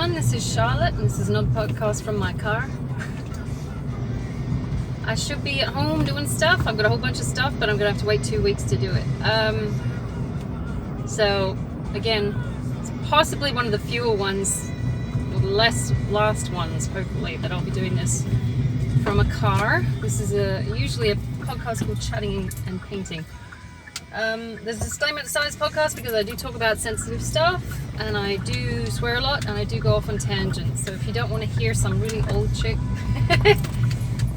everyone, this is Charlotte, and this is another podcast from my car. I should be at home doing stuff. I've got a whole bunch of stuff, but I'm going to have to wait 2 weeks to do it. So, again, it's possibly one of the fewer ones, or the last ones, hopefully, that I'll be doing this from a car. This is usually a podcast called Chatting and Painting. There's a disclaimer at the start of this podcast because I do talk about sensitive stuff and I do swear a lot and I do go off on tangents. So if you don't want to hear some really old chick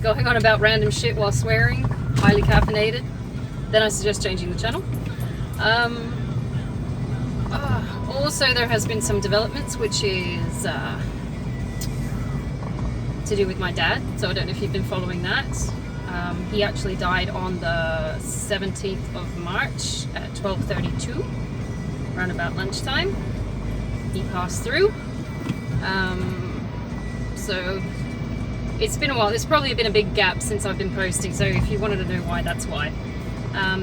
going on about random shit while swearing, highly caffeinated, then I suggest changing the channel. Also, there has been some developments, which is to do with my dad. So I don't know if you've been following that. He actually died on the 17th of March at 12:32, around about lunchtime. He passed through. So it's been a while. There's probably been a big gap since I've been posting. So if you wanted to know why, that's why.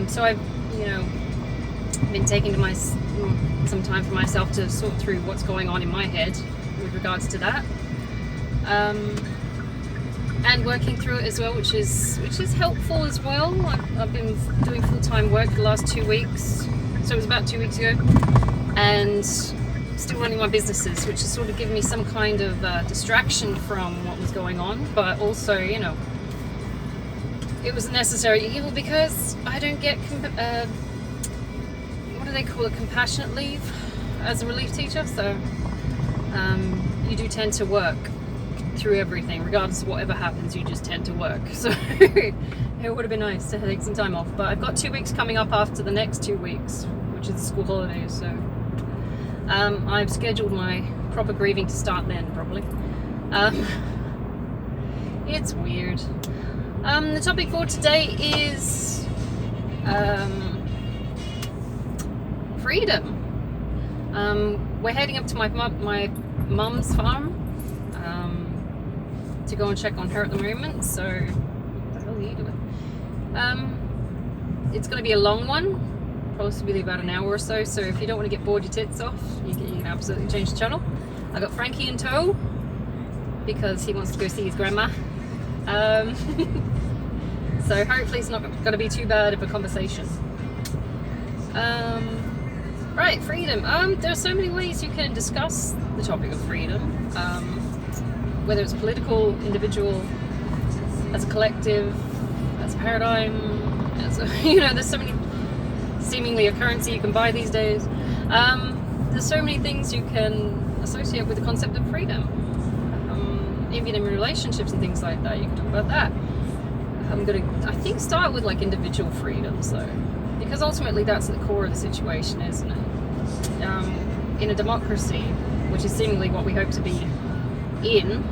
So I've, been taking some time for myself to sort through what's going on in my head with regards to that. And working through it as well, which is helpful as well. I've been doing full-time work the last 2 weeks, so it was about 2 weeks ago, and still running my businesses, which has sort of given me some kind of distraction from what was going on, but also, it was a necessary evil because I don't get, what do they call it, compassionate leave as a relief teacher, so you do tend to work through everything, regardless of whatever happens, you just tend to work. So it would have been nice to take some time off, but I've got 2 weeks coming up after the next 2 weeks, which is the school holidays, so I've scheduled my proper grieving to start then, probably. It's weird. The topic for today is freedom. We're heading up to my mum's farm to go and check on her at the moment. So what the hell are you doing? It's going to be a long one, possibly about an hour or so, so if you don't want to get bored your tits off, you can absolutely change the channel. I got Frankie in tow because he wants to go see his grandma. So hopefully it's not going to be too bad of a conversation. Right, freedom. There are so many ways you can discuss the topic of freedom. Whether it's political, individual, as a collective, as a paradigm, there's so many, seemingly a currency you can buy these days. There's so many things you can associate with the concept of freedom. Even in relationships and things like that, you can talk about that. I'm going to, I think, start with individual freedoms though, because ultimately that's at the core of the situation, isn't it? In a democracy, which is seemingly what we hope to be in,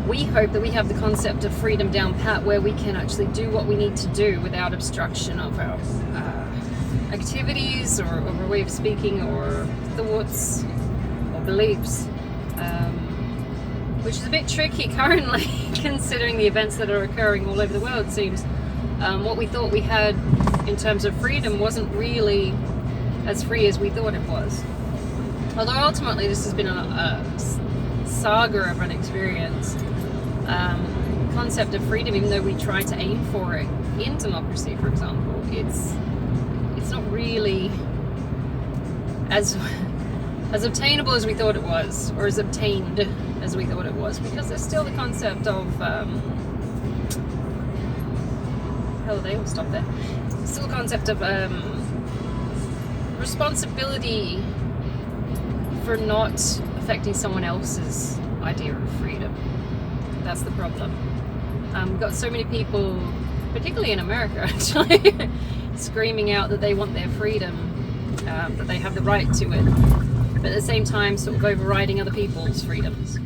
we hope that we have the concept of freedom down pat, where we can actually do what we need to do without obstruction of our activities or our way of speaking or thoughts or beliefs, which is a bit tricky currently considering the events that are occurring all over the world. It seems what we thought we had in terms of freedom wasn't really as free as we thought it was. Although ultimately this has been a saga of an experience. Concept of freedom, even though we try to aim for it in democracy, for example, it's not really as obtainable as we thought it was, or as obtained as we thought it was, because there's still the concept of they all stop there. Still the concept of responsibility for not affecting someone else's idea of freedom. That's the problem. We've got so many people, particularly in America actually, screaming out that they want their freedom, that they have the right to it, but at the same time sort of overriding other people's freedoms.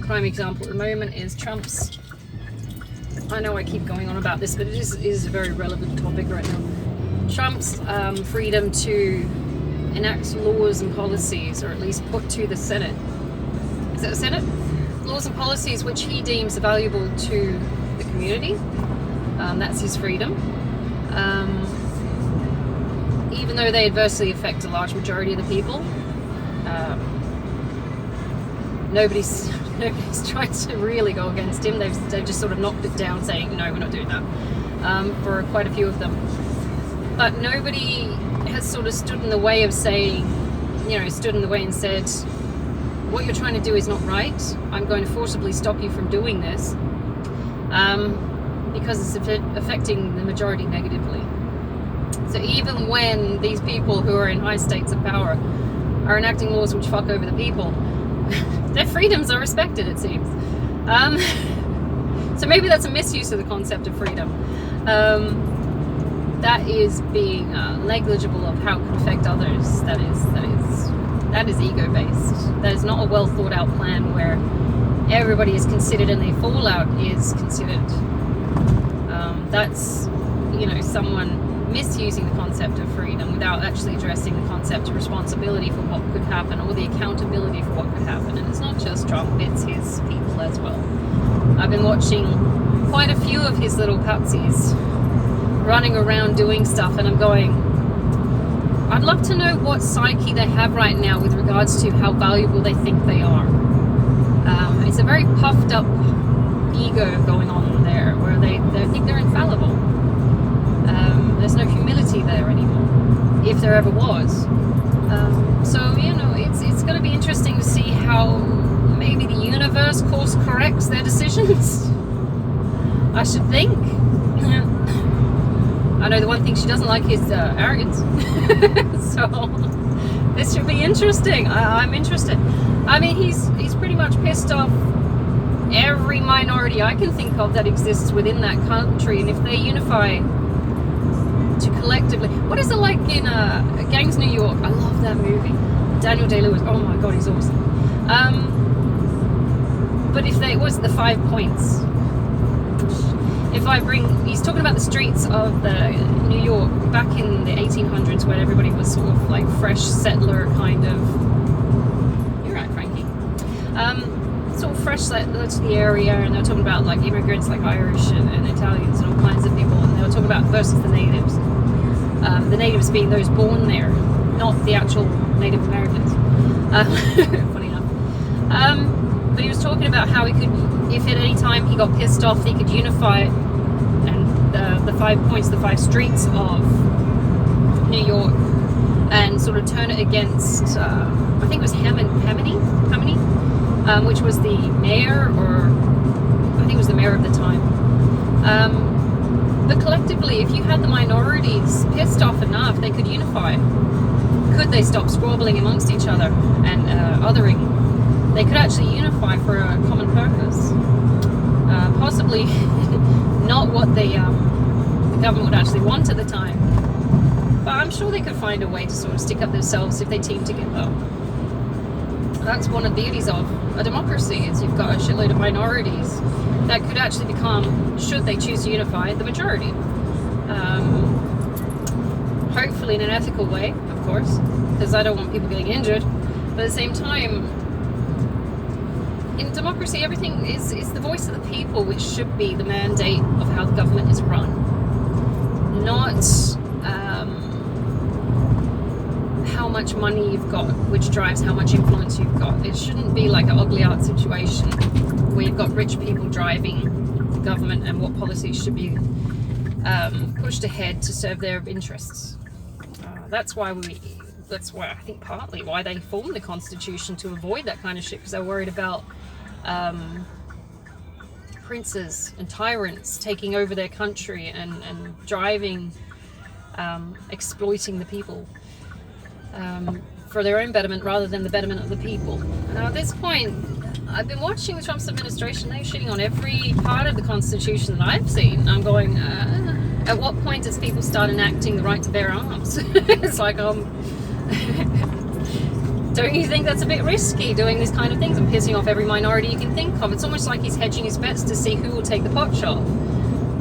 Prime example at the moment is Trump's, I know I keep going on about this, but it is a very relevant topic right now. Trump's freedom to enact laws and policies, or at least put to the Senate. Is that the Senate? Laws and policies which he deems valuable to the community. That's his freedom. Even though they adversely affect a large majority of the people. Nobody's tried to really go against him. They've just sort of knocked it down, saying, no, we're not doing that, for quite a few of them. But nobody has sort of stood in the way of saying, stood in the way and said, what you're trying to do is not right. I'm going to forcibly stop you from doing this, because it's affecting the majority negatively. So even when these people who are in high states of power are enacting laws which fuck over the people, their freedoms are respected, it seems. So maybe that's a misuse of the concept of freedom. That is being negligible of how it can affect others. That is ego-based. That is not a well thought out plan where everybody is considered and their fallout is considered. That's someone misusing the concept of freedom without actually addressing the concept of responsibility for what could happen, or the accountability for what could happen. And it's not just Trump, it's his people as well. I've been watching quite a few of his little patsies running around doing stuff, and I'm going, I'd love to know what psyche they have right now with regards to how valuable they think they are. It's a very puffed up ego going on there, where they think they're infallible. There's no humility there anymore, if there ever was. So it's going to be interesting to see how maybe the universe course corrects their decisions. I should think. I know the one thing she doesn't like is arrogance. So this should be interesting. I'm interested. I mean, he's pretty much pissed off every minority I can think of that exists within that country, and if they unify to collectively, what is it like in Gangs New York? I love that movie. Daniel Day-Lewis. Oh my god, he's awesome. But if it was the 5 points. He's talking about the streets of New York back in the 1800s, when everybody was sort of like fresh settler kind of. You're right, Frankie. Sort of fresh settler to the area, and they were talking about like immigrants, like Irish and Italians and all kinds of people, and they were talking about versus the natives. The natives being those born there, not the actual Native Americans. Funny enough. But he was talking about how he could, if at any time he got pissed off, he could unify and the 5 points, the 5 streets of New York, and sort of turn it against, I think it was Hamini, which was the mayor, or I think it was the mayor of the time. But collectively, if you had the minorities pissed off enough, they could unify. Could they stop squabbling amongst each other and othering? They could actually unify for a common purpose. Possibly not what the government would actually want at the time. But I'm sure they could find a way to sort of stick up themselves if they team together. That's one of the beauties of a democracy, is you've got a shitload of minorities that could actually become, should they choose to unify, the majority. Hopefully in an ethical way, of course, because I don't want people getting injured. But at the same time, in democracy, everything is the voice of the people, which should be the mandate of how the government is run. Not how much money you've got, which drives how much influence you've got. It shouldn't be like an ugly art situation where you've got rich people driving the government and what policies should be pushed ahead to serve their interests. That's why I think partly why they formed the Constitution, to avoid that kind of shit, because they're worried about princes and tyrants taking over their country and driving, exploiting the people for their own betterment rather than the betterment of the people. Now at this point, I've been watching the Trump administration. They're shitting on every part of the Constitution that I've seen. I'm going, at what point does people start enacting the right to bear arms? It's like, don't you think that's a bit risky, doing these kind of things and pissing off every minority you can think of? It's almost like he's hedging his bets to see who will take the pot shot,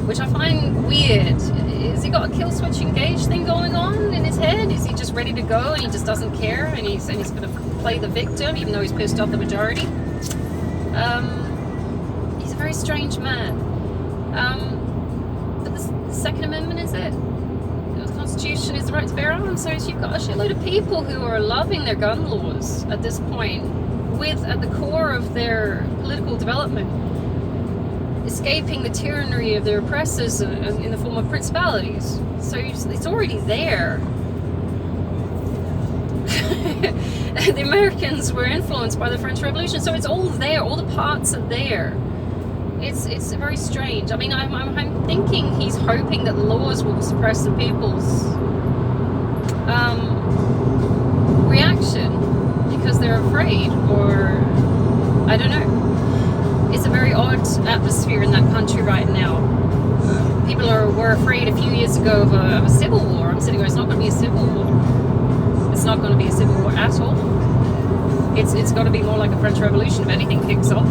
which I find weird. Has he got a kill switch engaged thing going on in his head? Is he just ready to go and he just doesn't care, and he's going to play the victim even though he's pissed off the majority? He's a very strange man. But the Second Amendment is it. The Constitution is the right to bear arms, so you've got a shitload of people who are loving their gun laws at this point, with, at the core of their political development, escaping the tyranny of their oppressors in the form of principalities. So it's already there. The Americans were influenced by the French Revolution, so it's all there. All the parts are there. It's very strange. I mean, I'm thinking he's hoping that the laws will suppress the people's reaction because they're afraid, or I don't know. It's a very odd atmosphere in that country right now. People were afraid a few years ago of a civil war. I'm sitting there, it's not going to be a civil war. It's not going to be a civil war at all. It's got to be more like a French Revolution if anything kicks off.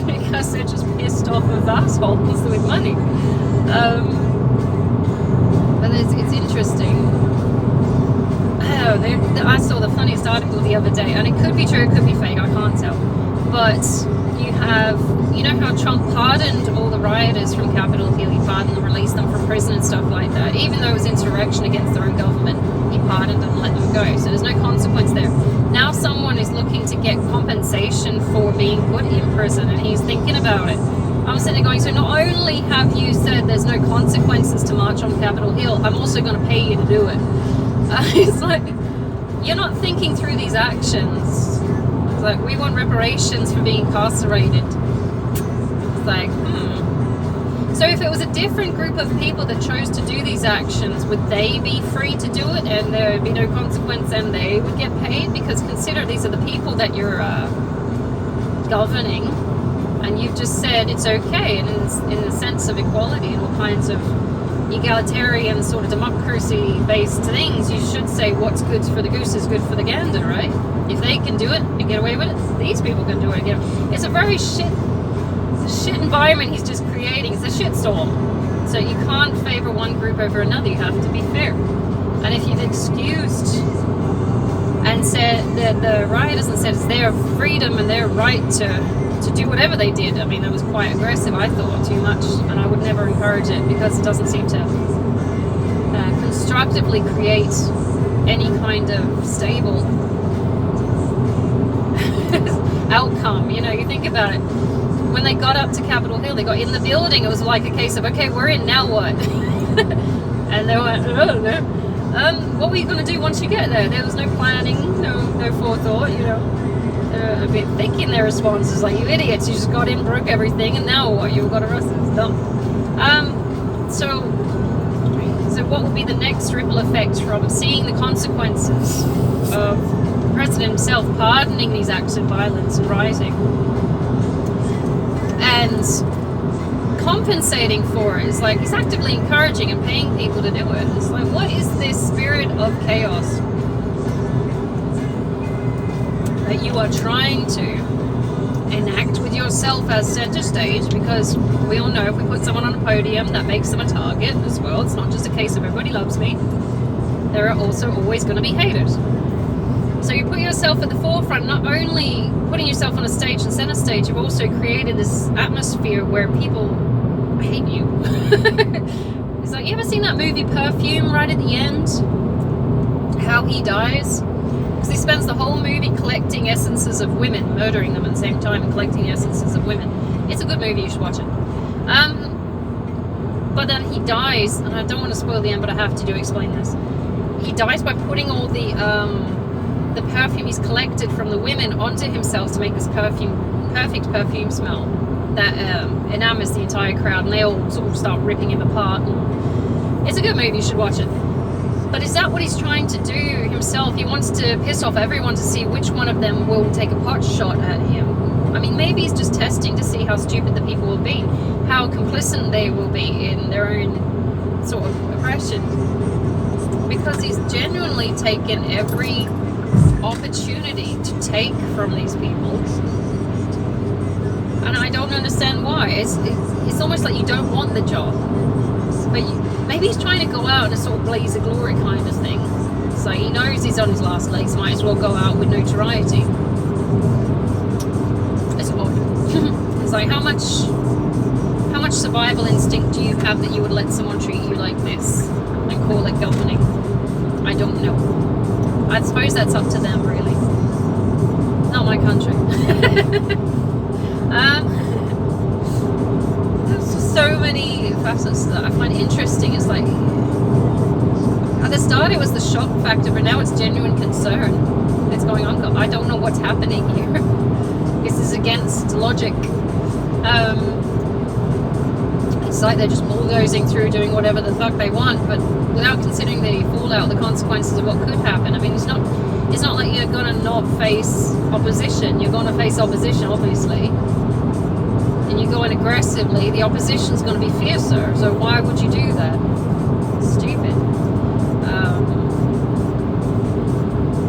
Because they're just pissed off of assholes with money. But it's interesting. I saw the funniest article the other day, and it could be true, it could be fake, I can't tell. But you know how Trump pardoned all the rioters from Capitol Hill? He pardoned them, released them from prison and stuff like that. Even though it was insurrection against their own government, he pardoned them and let them go. So there's no consequence there. Now someone is looking to get compensation for being put in prison, and he's thinking about it. I'm sitting there going, so not only have you said there's no consequences to march on Capitol Hill, I'm also going to pay you to do it. It's like, you're not thinking through these actions. It's like, we want reparations for being incarcerated. It's like, So if it was a different group of people that chose to do these actions, would they be free to do it and there would be no consequence and they would get paid? Because consider, these are the people that you're governing, and you've just said it's okay, and in the sense of equality and all kinds of egalitarian sort of democracy-based things, you should say what's good for the goose is good for the gander, right? If they can do it and get away with it, these people can do it again. It's a very shit environment he's just creating. It's a shitstorm. So you can't favor one group over another. You have to be fair. And if you've excused and said that the rioters and said it's their freedom and their right to do whatever they did, I mean, that was quite aggressive, I thought, too much, and I would never encourage it because it doesn't seem to constructively create any kind of stable outcome. You know, you think about it. When they got up to Capitol Hill, they got in the building, it was like a case of, okay, we're in, now what? And they went, I don't know. What were you going to do once you get there? There was no planning, no forethought, you know. They're a bit thick in their responses, like, you idiots, you just got in, broke everything, and now what? You got arrested. It's dumb. So what will be the next ripple effect from seeing the consequences of the president himself pardoning these acts of violence and rioting and compensating for it? It's like he's actively encouraging and paying people to do it. It's like, what is this spirit of chaos that you are trying to enact with yourself as center stage? Because we all know if we put someone on a podium, that makes them a target as well. It's not just a case of everybody loves me. There are also always going to be haters. So you put yourself at the forefront, not only putting yourself on a stage and center stage, you've also created this atmosphere where people hate you. It's like, you ever seen that movie Perfume right at the end? How he dies? Because he spends the whole movie collecting essences of women, murdering them at the same time and collecting the essences of women. It's a good movie, you should watch it. But then he dies, and I don't want to spoil the end, but I have to explain this. He dies by putting all the perfume he's collected from the women onto himself to make this perfect perfume smell that enamors the entire crowd, and they all sort of start ripping him apart. And it's a good movie, you should watch it. But is that what he's trying to do himself? He wants to piss off everyone to see which one of them will take a pot shot at him. I mean, maybe he's just testing to see how stupid the people will be, how complicit they will be in their own sort of oppression. Because he's genuinely taken every opportunity to take from these people. And I don't understand why. It's almost like you don't want the job. But maybe he's trying to go out in a sort of blaze of glory kind of thing. So he knows he's on his last legs, might as well go out with notoriety. It's odd. It's like, how much survival instinct do you have that you would let someone treat you like this and call it governing? I don't know. I suppose that's up to them, really. Not country. There's just so many facets that I find interesting. It's like, at the start it was the shock factor, but now it's genuine concern. It's going on. I don't know what's happening here. This is against logic. It's like they're just bulldozing through, doing whatever the fuck they want, but without considering the fallout, the consequences of what could happen. I mean, it's not like you're gonna not face opposition. You're gonna face opposition, obviously, and you go in aggressively. The opposition's gonna be fiercer. So why would you do that? It's stupid.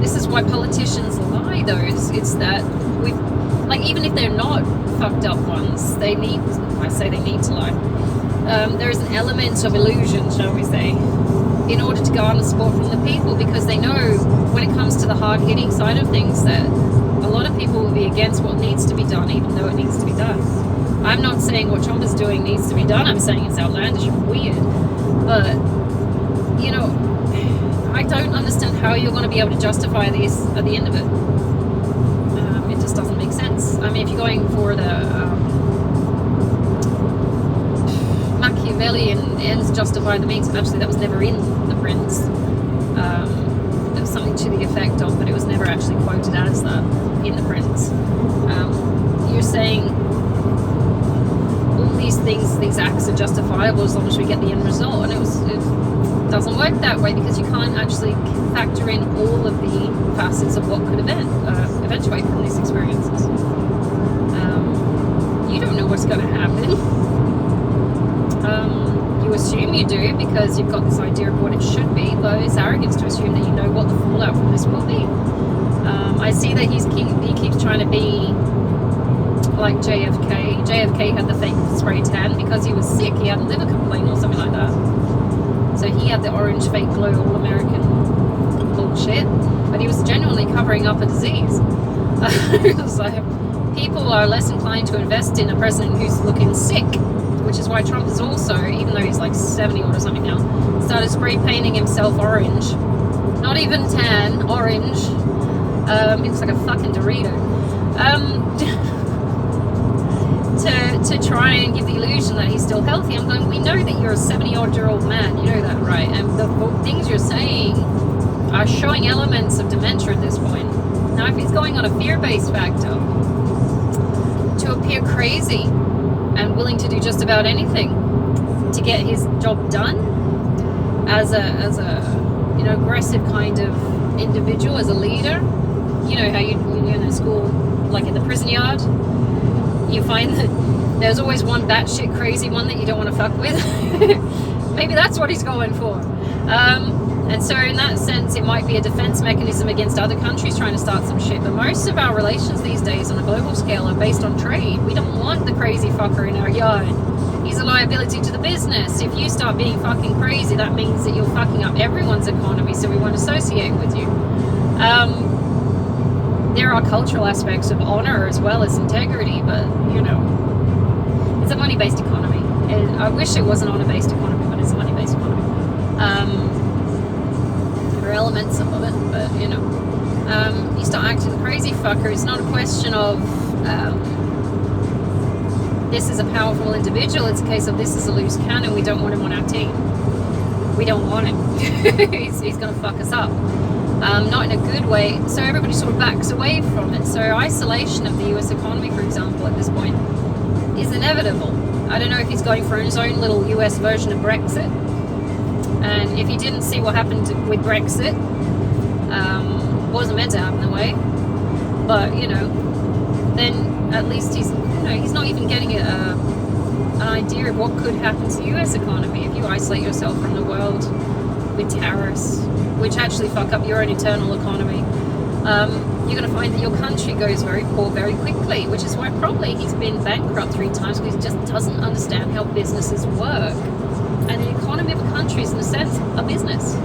This is why politicians lie, though. It's that we, like, even if they're not fucked up ones, they need to lie. There is an element of illusion, shall we say, in order to garner support from the people, because they know when it comes to the hard-hitting side of things that a lot of people will be against what needs to be done, even though it needs to be done. I'm not saying what Trump is doing needs to be done. I'm saying it's outlandish and weird. But, you know, I don't understand how you're going to be able to justify this at the end of it. It just doesn't make sense. I mean, if you're going for the Machiavellian ends justify the means, actually that was never in The Prince. There was something to the effect of, but it was never actually quoted as that in The Prince. You're saying all these things, these acts are justifiable as long as we get the end result, and it doesn't work that way, because you can't actually factor in all of the facets of what could eventuate from these experiences. You don't know what's going to happen. You assume you do because you've got this idea of what it should be, but it's arrogance to assume that you know what the fallout from this will be. I see that he keeps trying to be like JFK. JFK had the fake spray tan because he was sick. He had a liver complaint or something like that. So he had the orange fake glow all-American bullshit, but he was genuinely covering up a disease. So people are less inclined to invest in a president who's looking sick, which is why Trump is also, even though he's like 70 or something now, started spray painting himself orange. Not even tan, orange. He looks like a fucking Dorito. To try and give the illusion that he's still healthy. I'm going, we know that you're a 70-odd-year-old man. You know that, right? And the things you're saying are showing elements of dementia at this point. Now, if he's going on a fear-based factor to appear crazy and willing to do just about anything to get his job done as a aggressive kind of individual, as a leader, you know how you're in a school, like in the prison yard, you find that there's always one batshit crazy one that you don't want to fuck with. Maybe that's what he's going for. And so in that sense, it might be a defense mechanism against other countries trying to start some shit. But most of our relations these days on a global scale are based on trade. We don't want the crazy fucker in our yard. He's a liability to the business. If you start being fucking crazy, that means that you're fucking up everyone's economy, so we won't associate with you. There are cultural aspects of honor as well as integrity, but, you know, it's a money-based economy. I wish it was an honor-based economy, but it's a money-based economy. There are elements of it, but, you know, you start acting crazy fucker. It's not a question of this is a powerful individual. It's a case of this is a loose cannon. We don't want him on our team. We don't want him. He's going to fuck us up. Not in a good way. So everybody sort of backs away from it. So isolation of the US economy, for example, at this point is inevitable. I don't know if he's going for his own little US version of Brexit. And if he didn't see what happened with Brexit, wasn't meant to happen that way. But, you know, then at least he's not even getting an idea of what could happen to the US economy if you isolate yourself from the world with tariffs, which actually fuck up your own internal economy. You're going to find that your country goes very poor very quickly, which is why probably he's been bankrupt 3 times, because he just doesn't understand how businesses work. And the economy of a country is, in a sense, a business.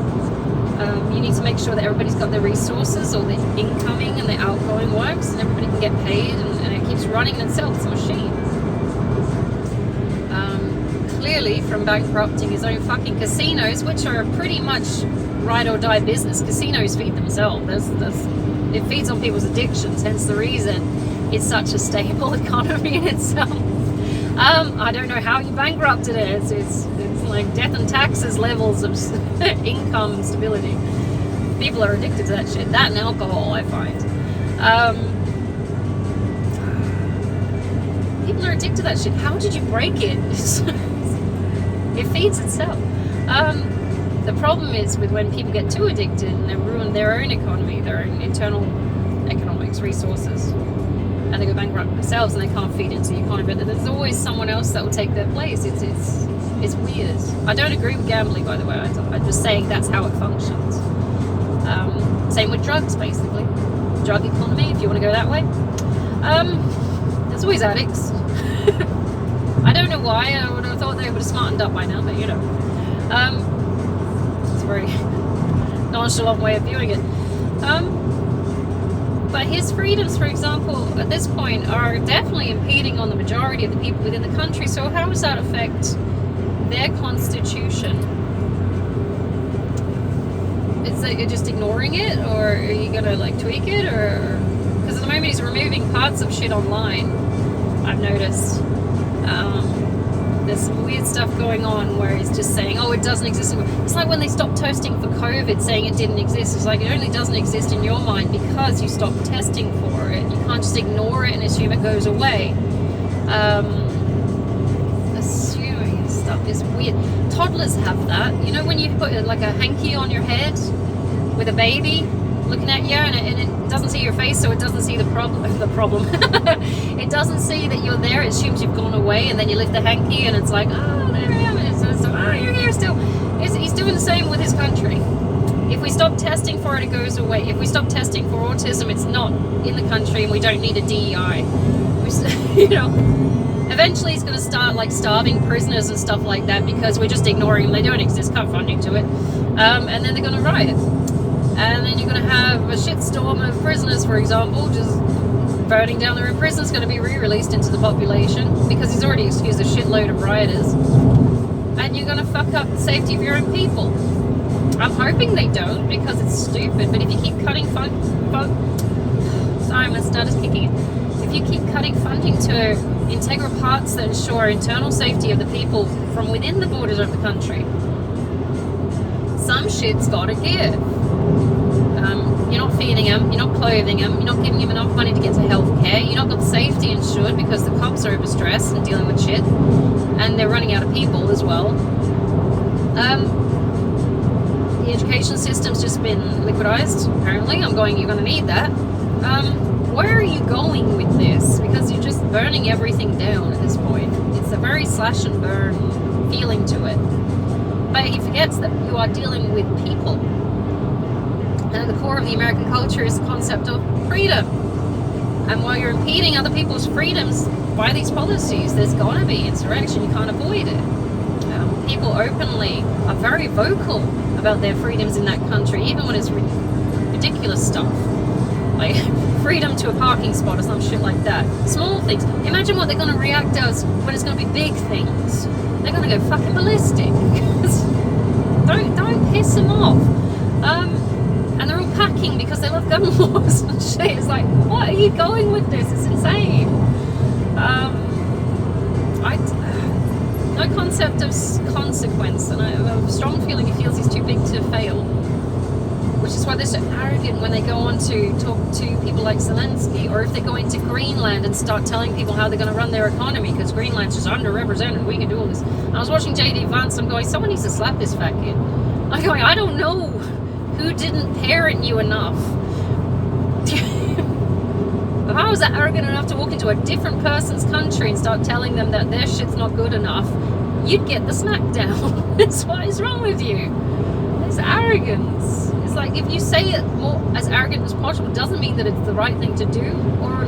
You need to make sure that everybody's got their resources, or the incoming and the outgoing works, and everybody can get paid, and it keeps running itself. It's a machine. Clearly, from bankrupting his own fucking casinos, which are pretty much ride or die business. Casinos feed themselves. It feeds on people's addictions, hence the reason it's such a stable economy in itself. I don't know how you bankrupted it. It's like death and taxes levels of income stability. People are addicted to that shit. That and alcohol, I find. People are addicted to that shit. How did you break it? It feeds itself. The problem is with when people get too addicted and they ruin their own economy, their own internal economics, resources, and they go bankrupt themselves and they can't feed into the economy. But there's always someone else that will take their place. It's weird. I don't agree with gambling, by the way. I'm just saying that's how it functions. Same with drugs, basically. Drug economy, if you want to go that way. There's always addicts. I don't know why. I would have thought they would have smartened up by now, but you know. It's a very nonchalant way of viewing it. But his freedoms, for example, at this point are definitely impeding on the majority of the people within the country. So how does that affect their constitution? Is that you're just ignoring it, or are you gonna like tweak it, or because at the moment he's removing parts of shit online. I've noticed there's some weird stuff going on where he's just saying, oh, it doesn't exist. It's like when they stopped testing for COVID, saying it didn't exist. It's like it only doesn't exist in your mind because you stopped testing for it. You can't just ignore it and assume it goes away. Assuming stuff is weird. Toddlers have that. You know when you put like a hanky on your head with a baby looking at you, and it doesn't see your face, so it doesn't see the problem. It doesn't see that you're there. It assumes you've gone away, and then you lift the hanky, and it's like, oh, there I am. And it's oh, you're here still. He's doing the same with his country. If we stop testing for it, it goes away. If we stop testing for autism, it's not in the country, and we don't need a DEI. You know, eventually he's going to start like starving prisoners and stuff like that because we're just ignoring them. They don't exist, cut funding to it, and then they're going to riot. And then you're going to have a shitstorm of prisoners, for example, just burning down their own prisons, going to be re-released into the population because he's already excused a shitload of rioters. And you're going to fuck up the safety of your own people. I'm hoping they don't because it's stupid, but if you keep cutting sorry, my stutter's kicking in. If you keep cutting funding to integral parts that ensure internal safety of the people from within the borders of the country, some shit's got to give. You're not feeding them, you're not clothing them, you're not giving them enough money to get to health care, you're not got safety insured because the cops are overstressed and dealing with shit, and they're running out of people as well. The education system's just been liquidized, apparently. I'm going, you're going to need that. Where are you going with this? Because you're just burning everything down at this point. It's a very slash and burn feeling to it. But he forgets that you are dealing with people. And at the core of the American culture is the concept of freedom. And while you're impeding other people's freedoms by these policies, there's going to be insurrection. You can't avoid it. People openly are very vocal about their freedoms in that country, even when it's ridiculous stuff. Like freedom to a parking spot or some shit like that. Small things. Imagine what they're going to react as when it's going to be big things. They're going to go fucking ballistic. Don't piss them off. And they're all packing because they love gun laws and shit. It's like, what are you going with this? It's insane. No concept of consequence, and I have a strong feeling he feels he's too big to fail. Which is why they're so arrogant when they go on to talk to people like Zelensky, or if they go into Greenland and start telling people how they're going to run their economy because Greenland's just underrepresented. We can do all this. And I was watching JD Vance. I'm going, someone needs to slap this fat kid. I'm going, I don't know who didn't parent you enough. If I was that arrogant enough to walk into a different person's country and start telling them that their shit's not good enough, you'd get the smackdown. That's what is wrong with you. It's arrogance. It's like if you say it more as arrogant as possible, doesn't mean that it's the right thing to do, or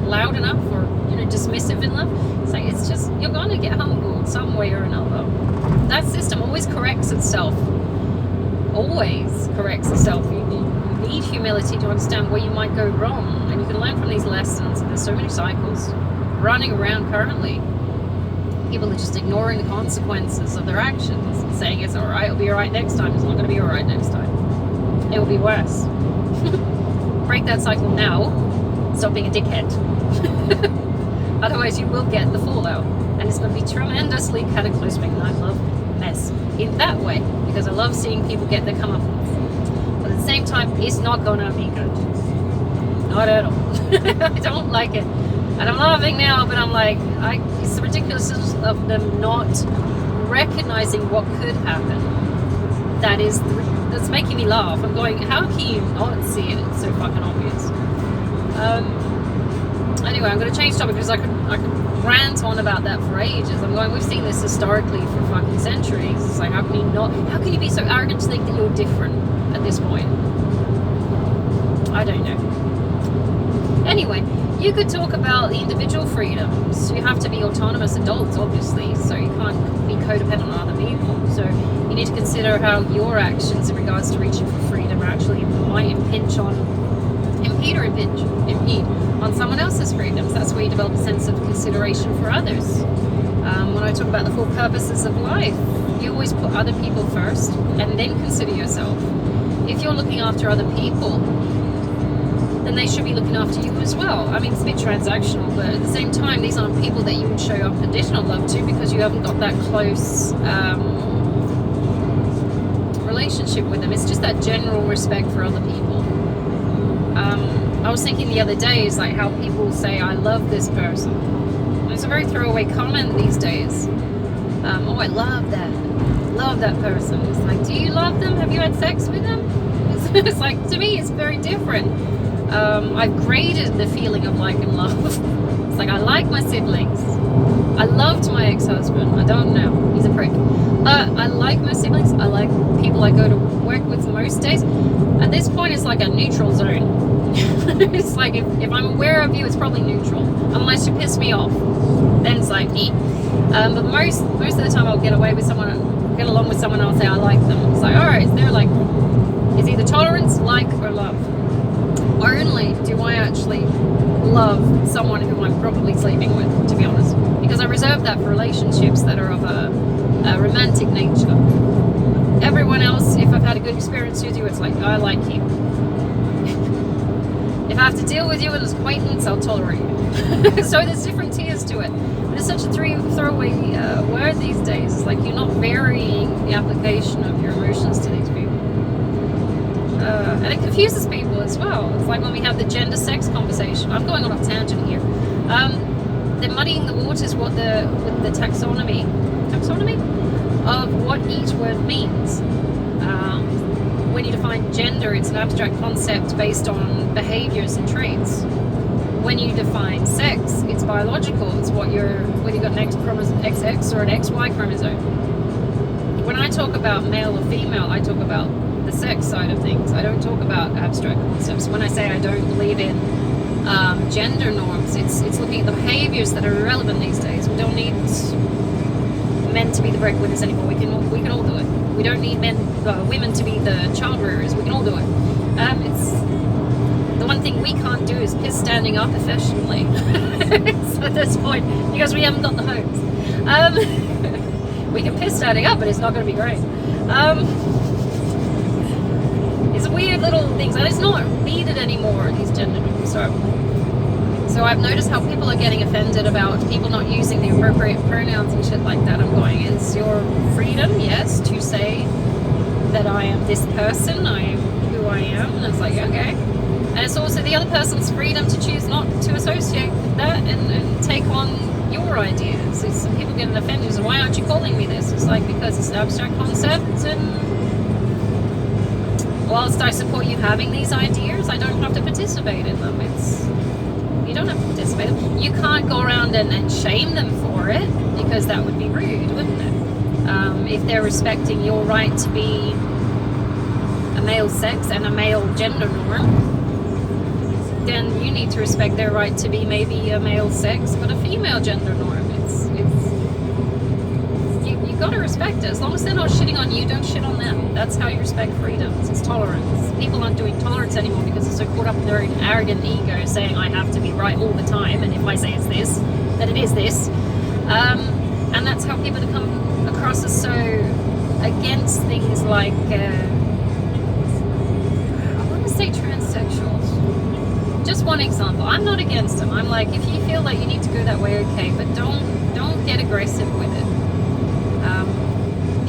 loud enough, or dismissive enough. It's like it's just you're gonna get humbled some way or another. That system always corrects itself. Always corrects itself. You need humility to understand where you might go wrong, and you can learn from these lessons. There's so many cycles running around currently. People are just ignoring the consequences of their actions and saying it's alright, it'll be alright next time. It's not going to be alright next time. It will be worse. break that cycle now. Stop being a dickhead. Otherwise you will get the fallout, and it's going to be tremendously cataclysmic. And I love mess in that way because I love seeing people get their comeuppance. But at the same time, it's not going to be good. Not at all. I don't like it. And I'm laughing now, but I'm like, it's the ridiculousness of them not recognizing what could happen. That's making me laugh. I'm going, how can you not see it? It's so fucking obvious. Anyway, I'm going to change topic because I could rant on about that for ages. I'm going, we've seen this historically for fucking centuries. It's like, how can you be so arrogant to think that you're different at this point? I don't know. Anyway, you could talk about the individual freedoms. You have to be autonomous adults, obviously, so you can't be codependent on other people. So you need to consider how your actions in regards to reaching for freedom actually might impede on someone else's freedoms. That's where you develop a sense of consideration for others. When I talk about the 4 purposes of life, you always put other people first and then consider yourself. If you're looking after other people, then they should be looking after you as well. I mean, it's a bit transactional, but at the same time, these aren't people that you would show unconditional love to because you haven't got that close relationship with them. It's just that general respect for other people. I was thinking the other day is like how people say, I love this person. And it's a very throwaway comment these days. Oh, I love that person. It's like, do you love them? Have you had sex with them? It's like, to me, it's very different. I've graded the feeling of like and love. It's like, I like my siblings. I loved my ex-husband. I don't know. He's a prick. But I like my siblings. I like people I go to work with most days. At this point, it's like a neutral zone. It's like, if I'm aware of you, it's probably neutral. Unless you piss me off. Then it's like, eh. But most of the time, I'll get along with someone, I'll say I like them. It's like, alright, they're like, it's either tolerance, like, or love. Only do I actually love someone who I'm probably sleeping with, to be honest, because I reserve that for relationships that are of a romantic nature. Everyone else, if I've had a good experience with you, it's like, I like you. If I have to deal with you as an acquaintance, I'll tolerate you. So there's different tiers to it. But it's such a throwaway word these days. It's like you're not varying the application of your emotions to these people. And it confuses people as well. It's like when we have the gender sex conversation. I'm going on a tangent here. They're muddying the waters with the taxonomy of what each word means. When you define gender, it's an abstract concept based on behaviors and traits. When you define sex, it's biological. It's whether you've got an XX or an XY chromosome. When I talk about male or female, I talk about the sex side of things. I don't talk about abstract concepts. When I say I don't believe in gender norms, it's looking at the behaviors that are irrelevant these days. We don't need men to be the breadwinners anymore. We can all do it. We don't need women to be the child rearers. We can all do it. It's the one thing we can't do is piss standing up efficiently. So at this point, because we haven't got the homes. We can piss standing up, but it's not going to be great. It's weird little things, and it's not needed anymore, these gender norms. So I've noticed how people are getting offended about people not using the appropriate pronouns and shit like that. I'm going, it's your freedom, yes, to say that I am this person, I am who I am, and it's like, okay. And it's also the other person's freedom to choose not to associate with that and take on your ideas. It's, some people getting offended, so why aren't you calling me this? It's like, because it's an abstract concept, and whilst I support you having these ideas, I don't have to participate in them. You don't have to participate. You can't go around and shame them for it, because that would be rude, wouldn't it? If they're respecting your right to be a male sex and a male gender norm, then you need to respect their right to be maybe a male sex but a female gender norm. You got to respect it. As long as they're not shitting on you, don't shit on them. That's how you respect freedoms. It's tolerance. People aren't doing tolerance anymore because they're so caught up in their own arrogant ego, saying I have to be right all the time, and if I say it's this, then it is this. And that's how people come across as so against things like I want to say transsexuals. just one example. I'm not against them. I'm like, if you feel like you need to go that way, okay, but don't get aggressive with it.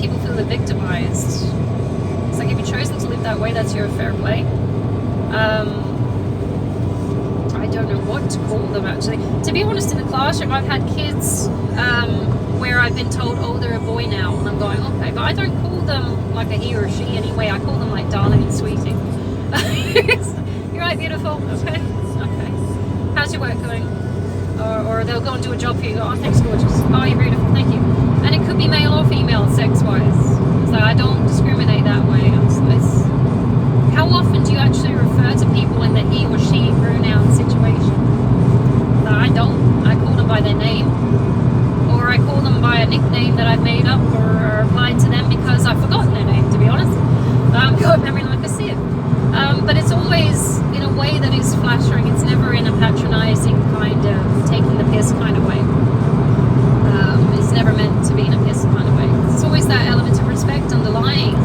People feel they're victimized. It's like, if you've chosen to live that way, that's your fair play. I don't know what to call them, actually. To be honest, in the classroom, I've had kids where I've been told, oh, they're a boy now, and I'm going, okay, but I don't call them like a he or she anyway. I call them like darling and sweetie. You're right, beautiful. Okay. How's your work going? Or they'll go and do a job for you. Oh, thanks, gorgeous. Oh, you're beautiful. Thank you. And it could be male or female, sex-wise. So I don't discriminate that way. How often do you actually refer to people in the he or she pronoun situation? So I don't. I call them by their name. Or I call them by a nickname that I've made up or applied to them because I've forgotten their name, to be honest. Got memory like a sieve. But it's always in a way that is flattering. It's never in a patronizing kind of taking the piss kind of way. It's never meant to be in a piss kind of way. It's always that element of respect underlying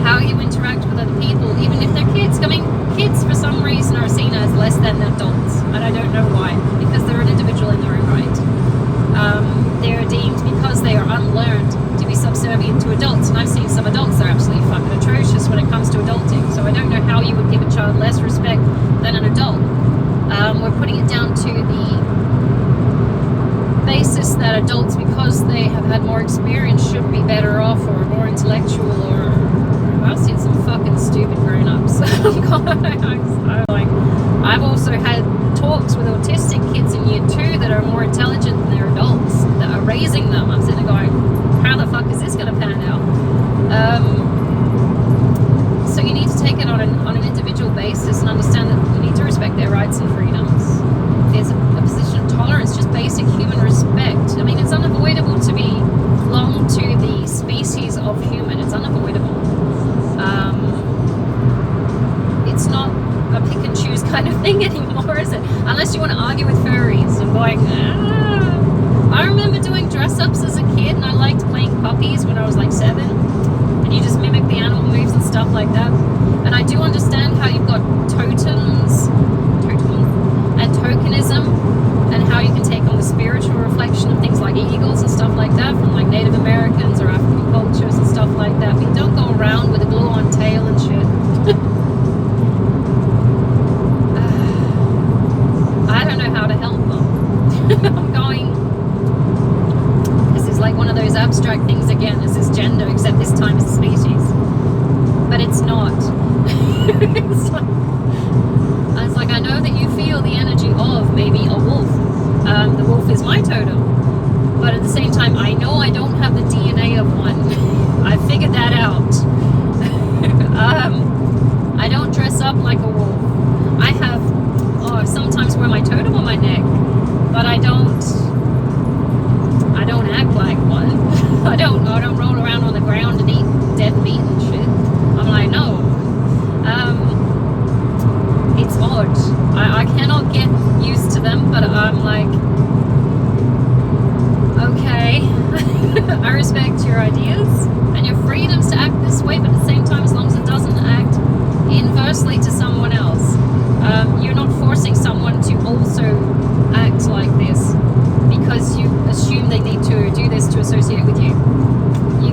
how you interact with other people, even if they're kids. I mean, kids for some reason are seen as less than adults, and I don't know why, because they're an individual in their own right. They're deemed, because they are unlearned, to be subservient to adults, and I've seen some adults that are absolutely fucking atrocious when it comes to adulting, so I don't know how you would give a child less respect than an adult. We're putting it down to the basis that adults, because they have had more experience, should be better off or more intellectual, or I've seen some fucking stupid grown-ups. I've also had talks with autistic kids in year 2 that are more intelligent than their adults that are raising them. I'm sitting there going, how the fuck is this going to pan out? So you need to take it on an individual basis and understand that you need to respect their rights and freedoms. There's a position of tolerance, just basic human respect. I mean, it's unavoidable to belong to the species of human. It's unavoidable. It's not a pick and choose kind of thing anymore, is it? Unless you want to argue with furries and going, I remember doing dress-ups as a kid, and I liked playing puppies when I was like 7, and you just mimic the animal moves and stuff like that. And I do understand how you've got totems and tokenism, and how you can take on the spiritual reflection of things like eagles and stuff like that from like Native Americans or African cultures and stuff like that. But you don't go around with a glue-on tail and shit. I don't know how to help them. I'm going, this is like one of those abstract things again. This is gender, except this time it's species. But it's not. It's like, I know that you feel the energy of maybe a wolf. The wolf is my totem. But at the same time, I know I don't have the DNA of one. I figured that out. I don't dress up like a wolf. I have, sometimes wear my totem on my neck, but I don't act like one. I don't roll around on the ground and eat dead meat and shit. I'm like, no. It's odd. I cannot get used to them, but I'm like, okay. I respect your ideas and your freedoms to act this way, but at the same time, as long as it doesn't act inversely to someone else, you're not forcing someone to also act like this because you assume they need to do this to associate with you.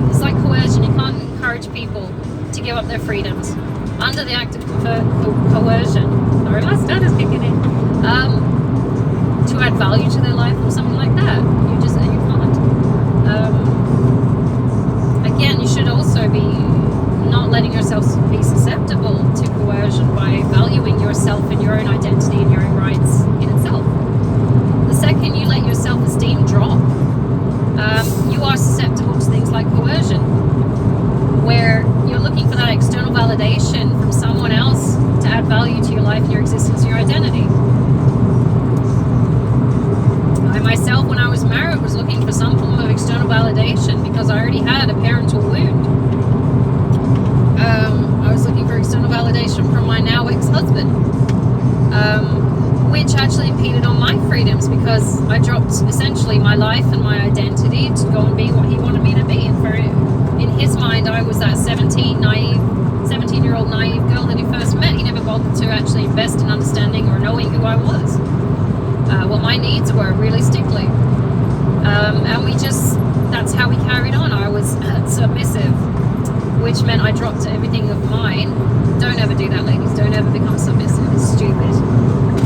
It's like coercion. You can't encourage people to give up their freedoms under the act of coercion. Sorry, my stutters kicking in. To add value to their life or something like that. You can't. Again, you should also be not letting yourself be susceptible to coercion by valuing yourself and your own identity and your own rights in itself. The second you let your self-esteem drop, you are susceptible to things like coercion, where you're looking for that external validation from someone else to add value to your life and your existence and your identity. I myself, when I was married, was looking for some form of external validation because I already had a parental wound. I was looking for external validation from my now ex-husband, which actually impeded on my freedoms because I dropped essentially my life and my identity to go and be what he wanted me to be. And in his mind, I was that 17, naive, 17-year-old naive girl that he first met. He never bothered to actually invest in understanding or knowing who I was, what my needs were realistically. And that's how we carried on. I was submissive, which meant I dropped everything of mine. Don't ever do that, ladies. Don't ever become submissive. It's stupid.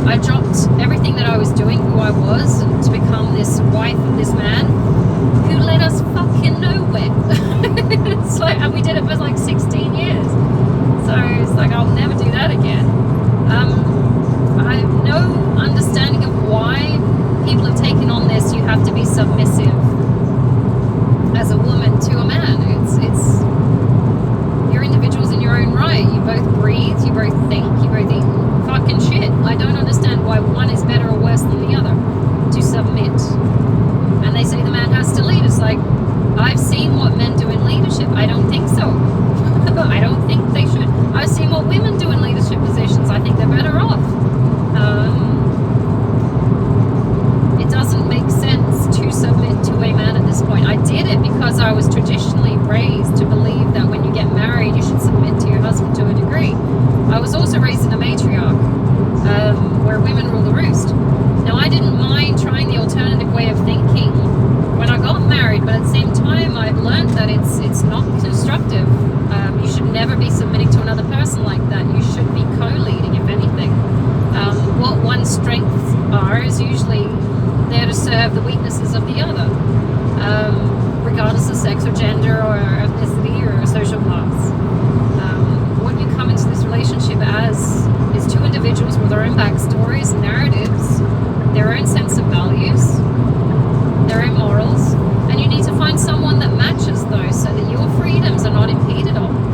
I dropped everything that I was doing, who I was, to become this wife of this man who led us fucking nowhere. It's like, and we did it for like 16 years. So it's like, I'll never do that again. I have no understanding of why people have taken on this. You have to be submissive as a woman to a man. It's you're individuals in your own right. You both breathe, you both think, you both eat fucking shit. I don't understand why one is better or worse than the other to submit. And they say the man has to lead. It's like, I've seen what men do in leadership. I don't think so. I don't think they should. I've seen what women do in leadership positions. I think they're better off. It doesn't make sense to submit to a man at this point. I did it because I was traditionally raised to believe that when you get married, you should submit to your husband to a degree. I was also raised in a matriarch, where women rule the roost. Now, I didn't mind trying the alternative way of thinking when I got married, but at the same time, I've learned that it's not constructive. You should never be submitting to another person like that. You should be co-leading, if anything. What one's strengths are is usually there to serve the weaknesses of the other, regardless of sex or gender or ethnicity or social class. What you come into this relationship as is two individuals with their own backstories, narratives, their own sense of values, their own morals, and you need to find someone that matches those so that your freedoms are not impeded on.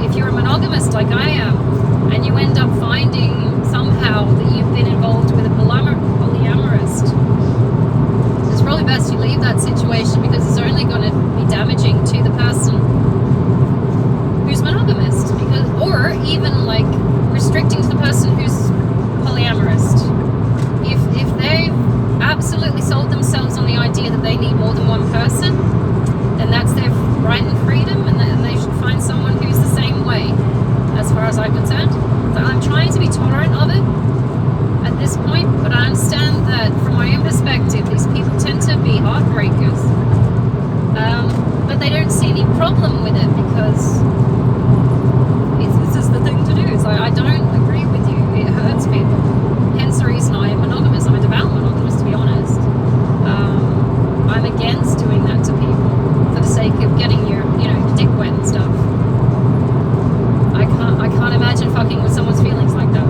If you're a monogamist like I am, and you end up finding somehow that you've been involved with a polyamorist, it's probably best you leave that situation, because it's only going to be damaging to the person who's monogamist, or even like restricting to the person who's polyamorist. If they've absolutely sold themselves on the idea that they need more than one person, then that's their right and freedom, and they should find someone who's the same way, as far as I'm concerned. So I'm trying to be tolerant of it at this point, but I understand that from my own perspective, these people tend to be heartbreakers. But they don't see any problem with it, because this is the thing to do. It's like, I don't agree with you. It hurts people. Hence the reason I am monogamous. I'm a devout monogamous, to be honest. I'm against doing that to people for the sake of getting your, dick wet and stuff. I can't imagine fucking with someone's feelings like that.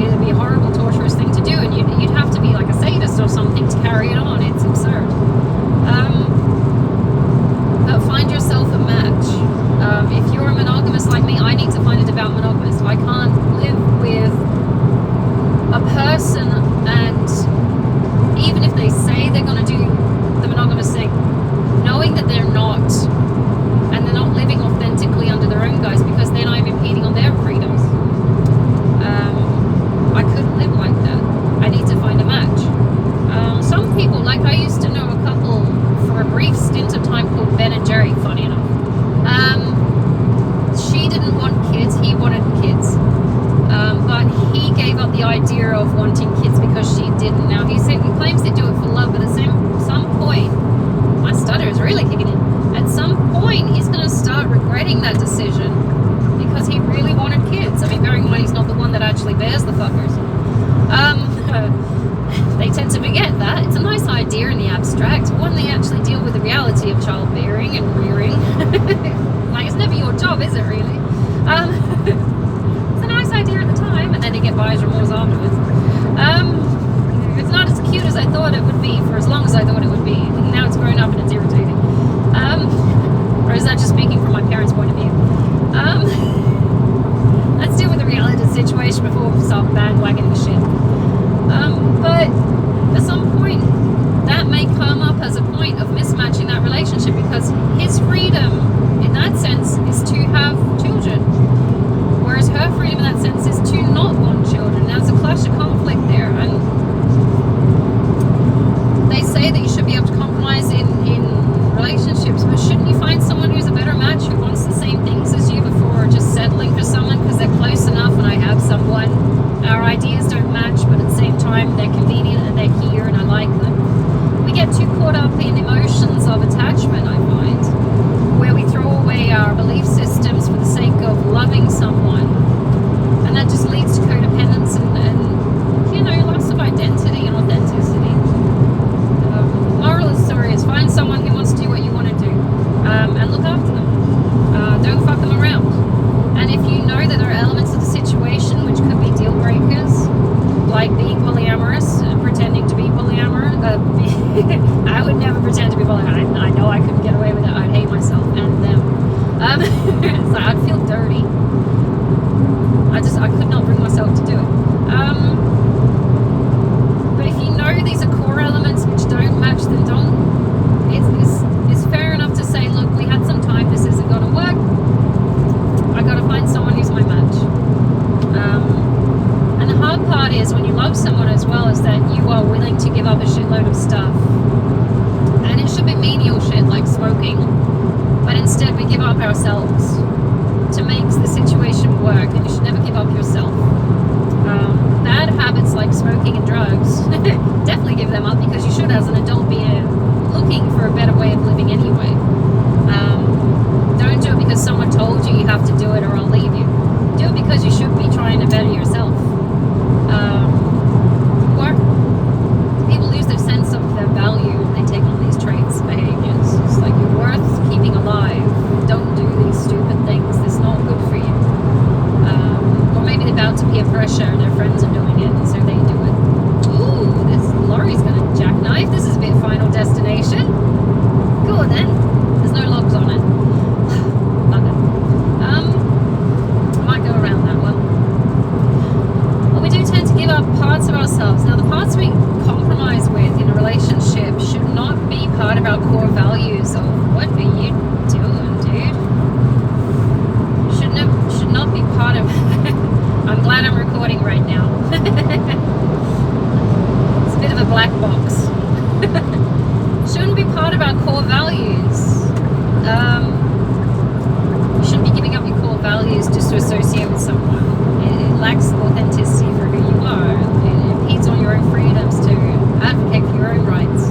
It'd be a horrible, torturous thing to do, and you'd have to be like a sadist or something to carry it on. It's absurd. But find yourself a match. If you're a monogamous like me, I need to find a devout monogamist. I can't live with a person, and even if they say they're going to do the monogamous thing, knowing that they're not, and they're not living authentically under their own guise, because then I'm impeding on their freedoms. I couldn't live like that. I need to find a match. Some people, like I used to know a couple for a brief stint of time called Ben and Jerry, funny enough. She didn't want kids, he wanted kids. But he gave up the idea of wanting kids because she didn't. Now, he claims they do it for love, but at some point, my stutter is really kicking in. At some point, he's going to start regretting that decision, because he really wanted kids. I mean, bearing in mind he's not the one that actually bears the fuckers. They tend to forget that. It's a nice idea in the abstract. When they actually deal with the reality of childbearing and rearing, like, it's never your job, is it really? It's a nice idea at the time, and then you get buyer's remorse afterwards. It's not as cute as I thought it would be for as long as I thought it would be. Now it's grown up and it's irritating. Or is that just speaking from my parents' point of view? Let's deal with the reality of the situation before we start bandwagoning shit. But at some point, that may come up as a point of mismatching that relationship, because his freedom in that sense is to have children, whereas her freedom in that sense is to not want children. Now, it's polyamorous, pretending to be polyamorous. I would never pretend to be polyamorous. I know I couldn't get away with it. I'd hate myself and them. So I'd feel dirty. I could not bring myself to do it. But if you know these are core elements which don't match, then don't. It's fair enough to say, look, we had some time. This isn't going to work. I got to find someone who's my match. And the hard part is when you love someone as well is that you are willing to give up a shitload of stuff. And it should be menial shit like smoking. But instead we give up ourselves to make the situation work, and you should never give up yourself. Bad habits like smoking and drugs, definitely give them up, because you should as an adult be looking for a better way of living anyway. Don't do it because someone told you you have to do it or I'll leave you. Do it because you should be trying to better yourself. People lose their sense of their value when they take on these traits, behaviors. It's like you're worth keeping alive. Don't do these stupid things. It's not good for you. Or maybe they're bound to peer pressure and their friends are doing it, and so they do it. Ooh, this lorry's gonna jackknife. This is a bit Final Destination. Go on then. There's no locks on it. Love it. I might go around that one. Well, we do tend to give up parts of ourselves. Now, the parts we compromise with in a relationship should not be part of our core values of what are you doing, dude? Should not be part of. I'm glad I'm recording right now. It's a bit of a black box. Shouldn't be part of our core values. You shouldn't be giving up your core values just to associate with someone. It lacks authenticity for who you are. It impedes on your own freedoms to advocate for your own rights.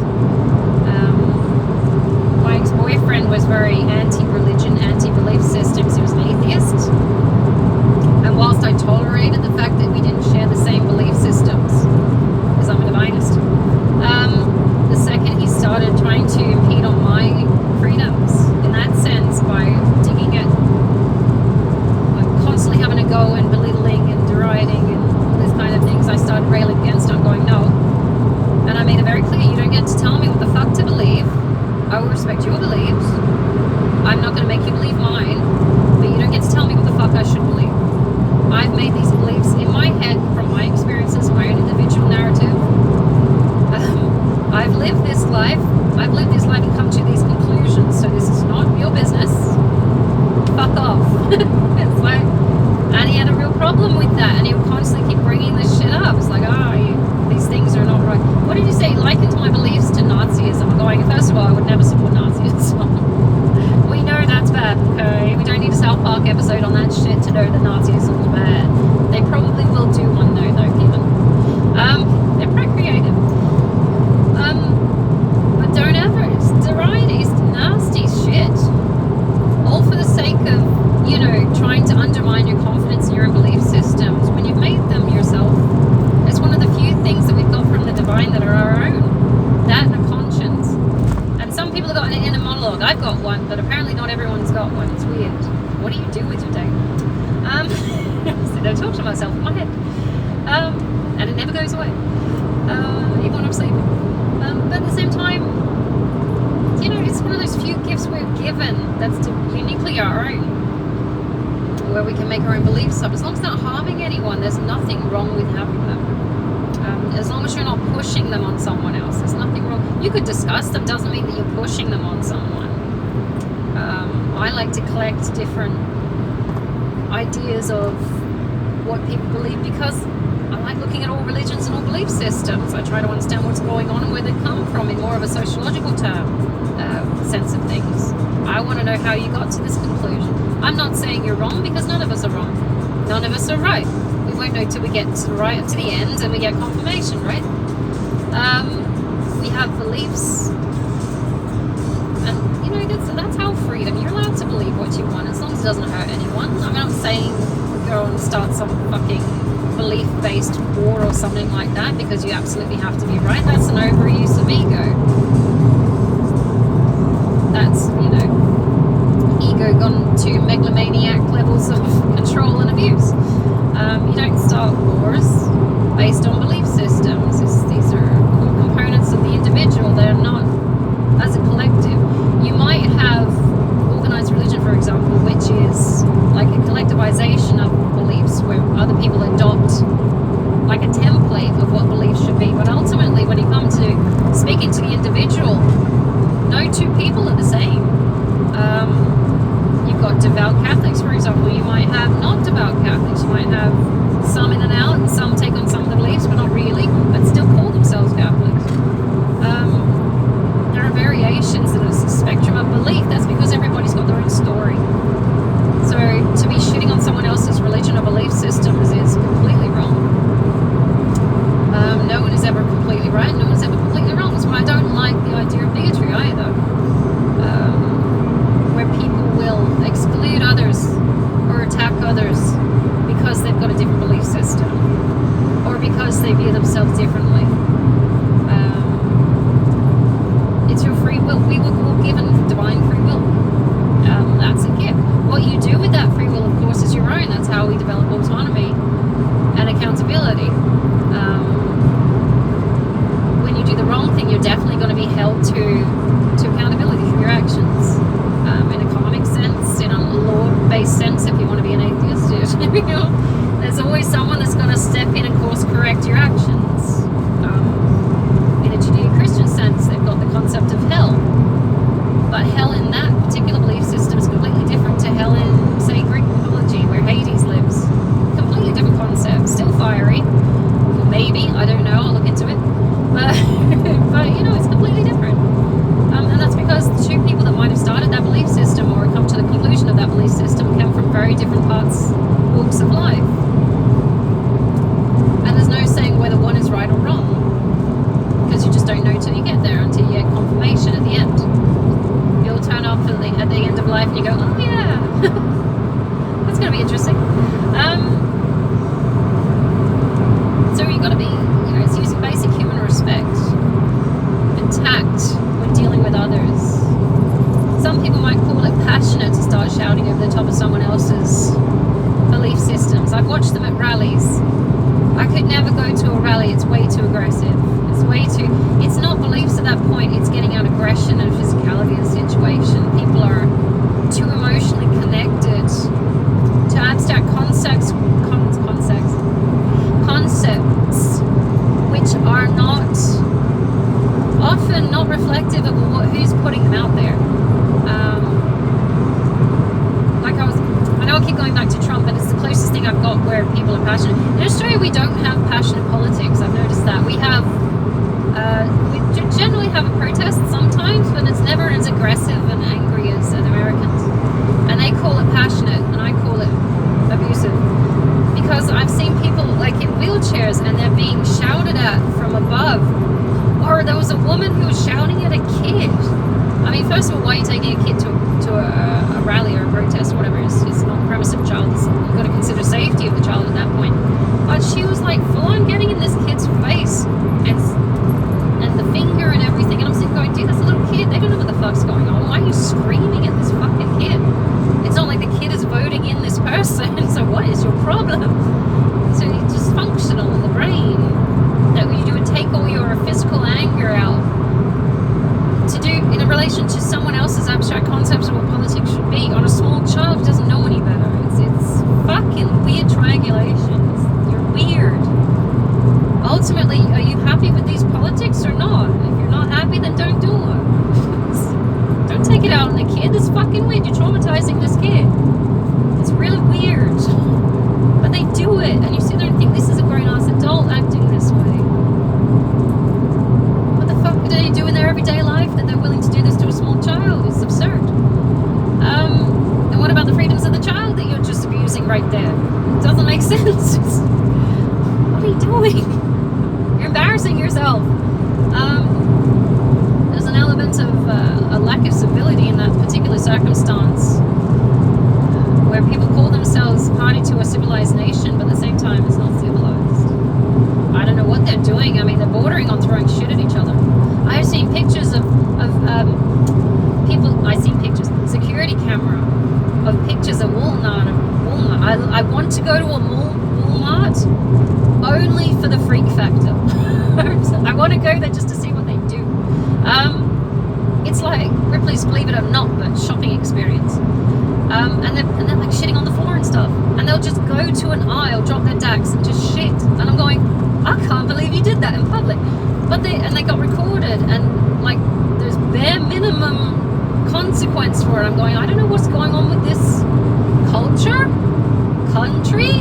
My ex-boyfriend was very anti-religion, anti-belief systems. He was an atheist. And whilst I tolerated the fact that we didn't share the same belief systems, because I'm a divinist, the second he started trying to impede on my freedoms in that sense by digging at, constantly having a go and belittling and deriding and all these kind of things, I started railing against it, going no. And I made it very clear, you don't get to tell me what the fuck to believe. I will respect your beliefs. I'm not going to make you believe mine, but you don't get to tell me what the fuck I should believe. I've made these beliefs in my head from my experiences, my own individual narrative. I've lived this life and come to these conclusions, so this is not your business. Fuck off. It's like, and he had a real problem with that, and he would constantly keep bringing this shit up. It's like, these things are not right. What did you say? Likened my beliefs to Nazism. Going, first of all, I would never support Nazism. We know that's bad, okay? We don't need a South Park episode on that shit to know that Nazism is bad. They probably will do one though, given. They're pretty creative. But don't ever deride these nasty shit. All for the sake of, trying to undermine your confidence in your own belief systems when you've made them yourself. It's one of the few things that we've got from the divine that are our own. That and a conscience. And some people have got an inner monologue. I've got one, but apparently not everyone's got one. It's weird. What do you do with your day? So I talk to myself in my head. And it never goes away. Even when I'm sleeping. But at the same time, it's one of those few gifts we're given that's uniquely our own, where we can make our own beliefs up. As long as they're not harming anyone, there's nothing wrong with having them. As long as you're not pushing them on someone else, there's nothing wrong. You could discuss them, doesn't mean that you're pushing them on someone. I like to collect different ideas of what people believe because I like looking at all religions and all belief systems. I try to understand what's going on and where they come from in more of a sociological sense of things. I want to know how you got to this conclusion. I'm not saying you're wrong because none of us are wrong. None of us are right. We won't know till we get to the end and we get confirmation, right? We have beliefs, and that's our freedom. You're allowed to believe what you want as long as it doesn't hurt anyone. I'm not saying go and start some fucking belief-based war or something like that because you absolutely have to be right. That's an overuse of ego. That's, ego gone to megalomaniac levels of control and abuse. You don't start wars. based on belief systems. These are core components of the individual. They're not as a collective. You might have organized religion, for example, which is like a collectivization of beliefs where other people adopt like a template of what beliefs should be. But ultimately, when you come to speaking to the individual, no two people are the same. You've got devout Catholics, for example. You might have not devout Catholics. You might have some in and out, and some take on some of the beliefs, but not really, but still call themselves Catholics. There are variations in a spectrum of belief. That's because everybody's got their own story. So to be shitting on someone else's religion or belief systems is completely wrong. No one is ever completely right. No one's ever completely wrong. That's why I don't like the idea of bigotry either. Where people will exclude others or attack others because they've got a different belief system or because they view themselves differently. It's your free will. We were all given divine free will. That's a gift. What you do with that free will, of course, is your own. That's how we develop autonomy and accountability. When you do the wrong thing, you're definitely going to be held to accountability for your actions. In a karmic sense, in a law-based sense, if you want to be an atheist, there's always someone that's going to step in and course correct your actions. In a Judeo-Christian sense, they've got the concept of hell. But hell in that particular belief system is completely different to hell in, say, Greek mythology, where Hades lives. Completely different concept. Still fiery. Maybe. I don't know. I'll look into it. But it's completely different. And that's because the two people that might have started that belief system or come to the conclusion of that belief system came from very different walks of life. And there's no saying whether one is right or wrong, because you just don't know till you get there, until you get confirmation at the end. You'll turn up at the end of life and you go, oh yeah, that's going to be interesting. So you've got to be, it's using basic human respect and tact when dealing with others. Some people might call it passionate to start shouting over the top of someone else's belief systems. I've watched them at rallies. I could never go to a rally. It's way too aggressive. It's not beliefs at that point. It's getting out aggression and physicality in the situation. People are too emotionally connected to abstract concepts which are often not reflective of who's putting them out there. I know I keep going back to Trump, but it's the closest thing I've got where people are passionate. In Australia, we don't have passionate politics. I've noticed that. We generally have a protest sometimes, but it's never as aggressive and angry as the Americans. And they call it passionate, and I call it abusive. Because I've seen people like in wheelchairs and they're being shouted at from above. Or there was a woman who was shouting at a kid. I mean, first of all, why are you taking a kid to a rally or a protest or whatever? It's not the premise of child. You've got to consider safety of the child at that point. But she was like full on getting in this kid's face and the finger and everything. And I'm sitting going, dude, that's a little kid. They don't know what the fuck's going on. Why are you screaming at this fucking kid? It's not like the kid is voting in this person. So what is your problem? So it's dysfunctional in the brain. That what you do is take all your physical anger out to do in a relation to someone else's abstract concepts of what politics should be on a small child who doesn't know any better. It's fucking weird triangulations. You're weird. Ultimately, are you happy with these politics or not? If you're not happy, then don't do it. Don't take it out on the kid. It's fucking weird. You're traumatizing this kid. It's really weird. But they do it, and you sit there and think, this is a grown-ass adult acting this way. What the fuck do they do in their everyday life that they're willing to do this to a small child? It's absurd. And what about the freedoms of the child that you're just abusing right there? It doesn't make sense. What are you doing? You're embarrassing yourself. There's an element of a lack of civility in that particular circumstance. Where people call themselves party to a civilized nation, but at the same time it's not civilized. I don't know what they're doing. I mean, they're bordering on throwing shit at each other. I've seen pictures of security camera of pictures of Walnut. I I want to go to a Walmart only for the freak factor. I want to go there just to see what they do. It's like Ripley's Believe It or Not, but shopping experience. And they're like shitting on the floor and stuff. And they'll just go to an aisle, drop their DAX and just shit. And I'm going, I can't believe you did that in public. But they got recorded, and like there's bare minimum consequence for it. I'm going, I don't know what's going on with this culture, country,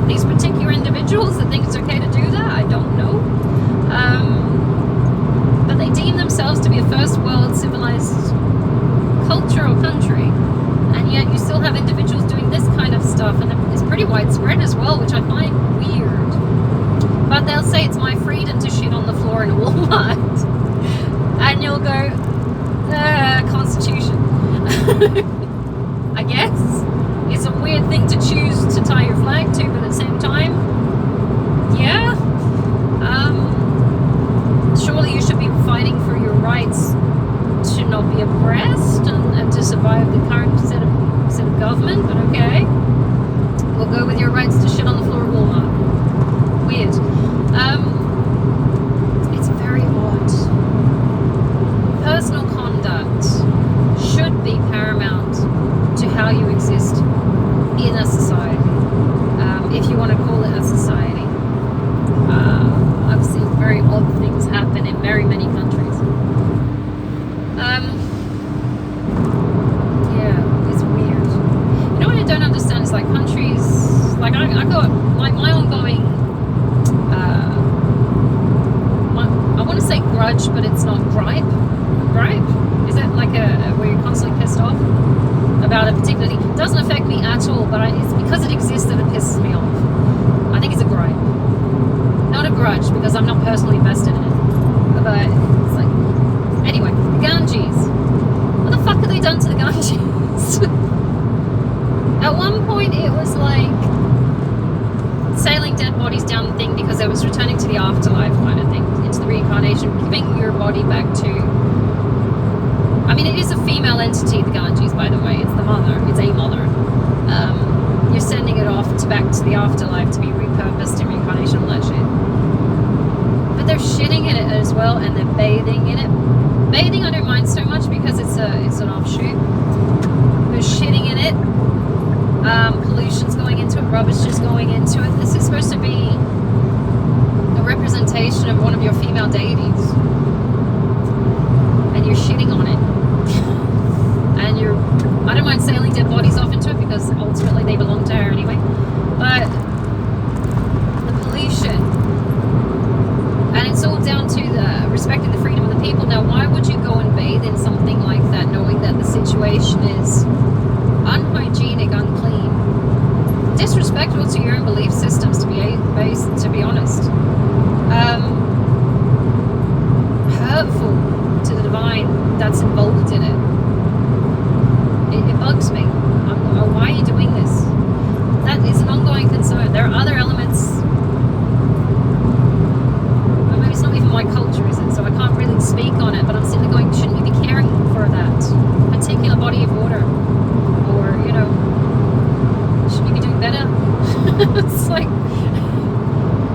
these particular individuals that think it's okay to do that. I don't know. But they deem themselves to be a first world civilized culture or country, and yet you still have individuals doing this kind of stuff, and it's pretty widespread as well, which I find weird. But they'll say it's my freedom to shit on the floor in a Walmart, and you'll go, Constitution. I guess it's a weird thing to choose to tie your flag to, but at the same time, yeah. Surely you should be fighting for your rights to not be oppressed and to survive the current set of government, but okay. We'll go with your rights to shit on the floor of Walmart. Weird. It's very odd. Personal conduct should be paramount to how you exist in a society, if you want to call it a society. I've seen very odd things happen in very many countries. Yeah, it's weird. You know what I don't understand is like countries, like I got like my ongoing, I want to say grudge, but it's not gripe. Gripe? Is that like where you're constantly pissed off about a particular thing? It doesn't affect me at all, but it's because it exists that it pisses me off. I think it's a gripe. Not a grudge, because I'm not personally invested in it. But it's like, anyway, the Ganges. What the fuck have they done to the Ganges? At one point it was like sailing dead bodies down the thing because it was returning to the afterlife kind of thing, into the reincarnation, giving your body back to, I mean, it is a female entity, the Ganges, by the way. It's the mother. It's a mother. You're sending it off back to the afterlife to be repurposed in reincarnation and all that shit. But they're shitting in it as well, and they're bathing in it. Bathing I don't mind so much because it's an offshoot. They're shitting in it. Pollution's going into it. Rubbish is going into it. This is supposed to be a representation of one of your female deities, and you're shitting on it. And I don't mind sailing dead bodies off into it because ultimately they belong to her anyway. But the pollution, and it's all down to respecting the freedom of the people. Now, why would you go and bathe in something like that, knowing that the situation is unhygienic, unclean, disrespectful to your own belief systems, to be honest, hurtful to the divine that's involved in it. It bugs me. Why are you doing this? That is an ongoing concern. There are other elements. Maybe it's not even my culture, is it? So I can't really speak on it. But I'm sitting there going, shouldn't you be caring for that particular body of water? Or, you know, shouldn't you be doing better? It's like,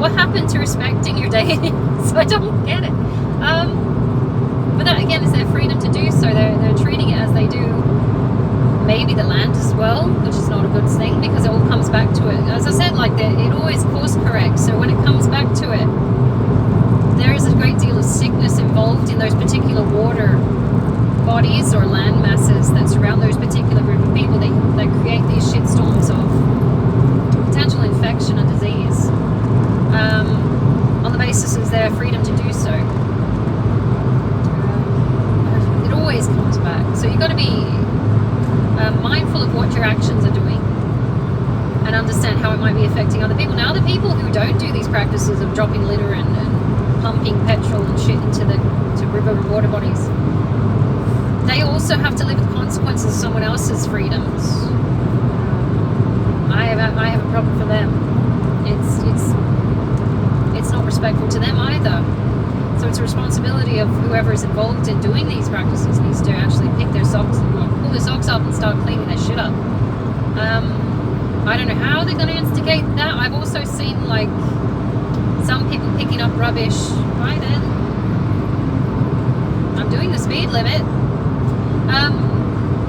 what happened to respecting your deity? So I don't get it. But that again is their freedom to do so. They're treating it as they do. Maybe the land as well, which is not a good thing because it all comes back to it. As I said, like it always course corrects. So when it comes back to it, there is a great deal of sickness involved in those particular water bodies or land masses that surround those particular group of people that create these shitstorms of potential infection and disease on the basis of their freedom to do so. It always comes back. So you've got to be mindful of what your actions are doing and understand how it might be affecting other people. Now, the people who don't do these practices of dropping litter and pumping petrol and shit into river and water bodies, they also have to live with consequences of someone else's freedoms. I have a problem for them. It's not respectful to them either. So it's a responsibility of whoever is involved in doing these practices needs to actually pick their socks, pull their socks up and start cleaning their shit up. I don't know how they're going to instigate that. I've also seen like some people picking up rubbish. Right then, I'm doing the speed limit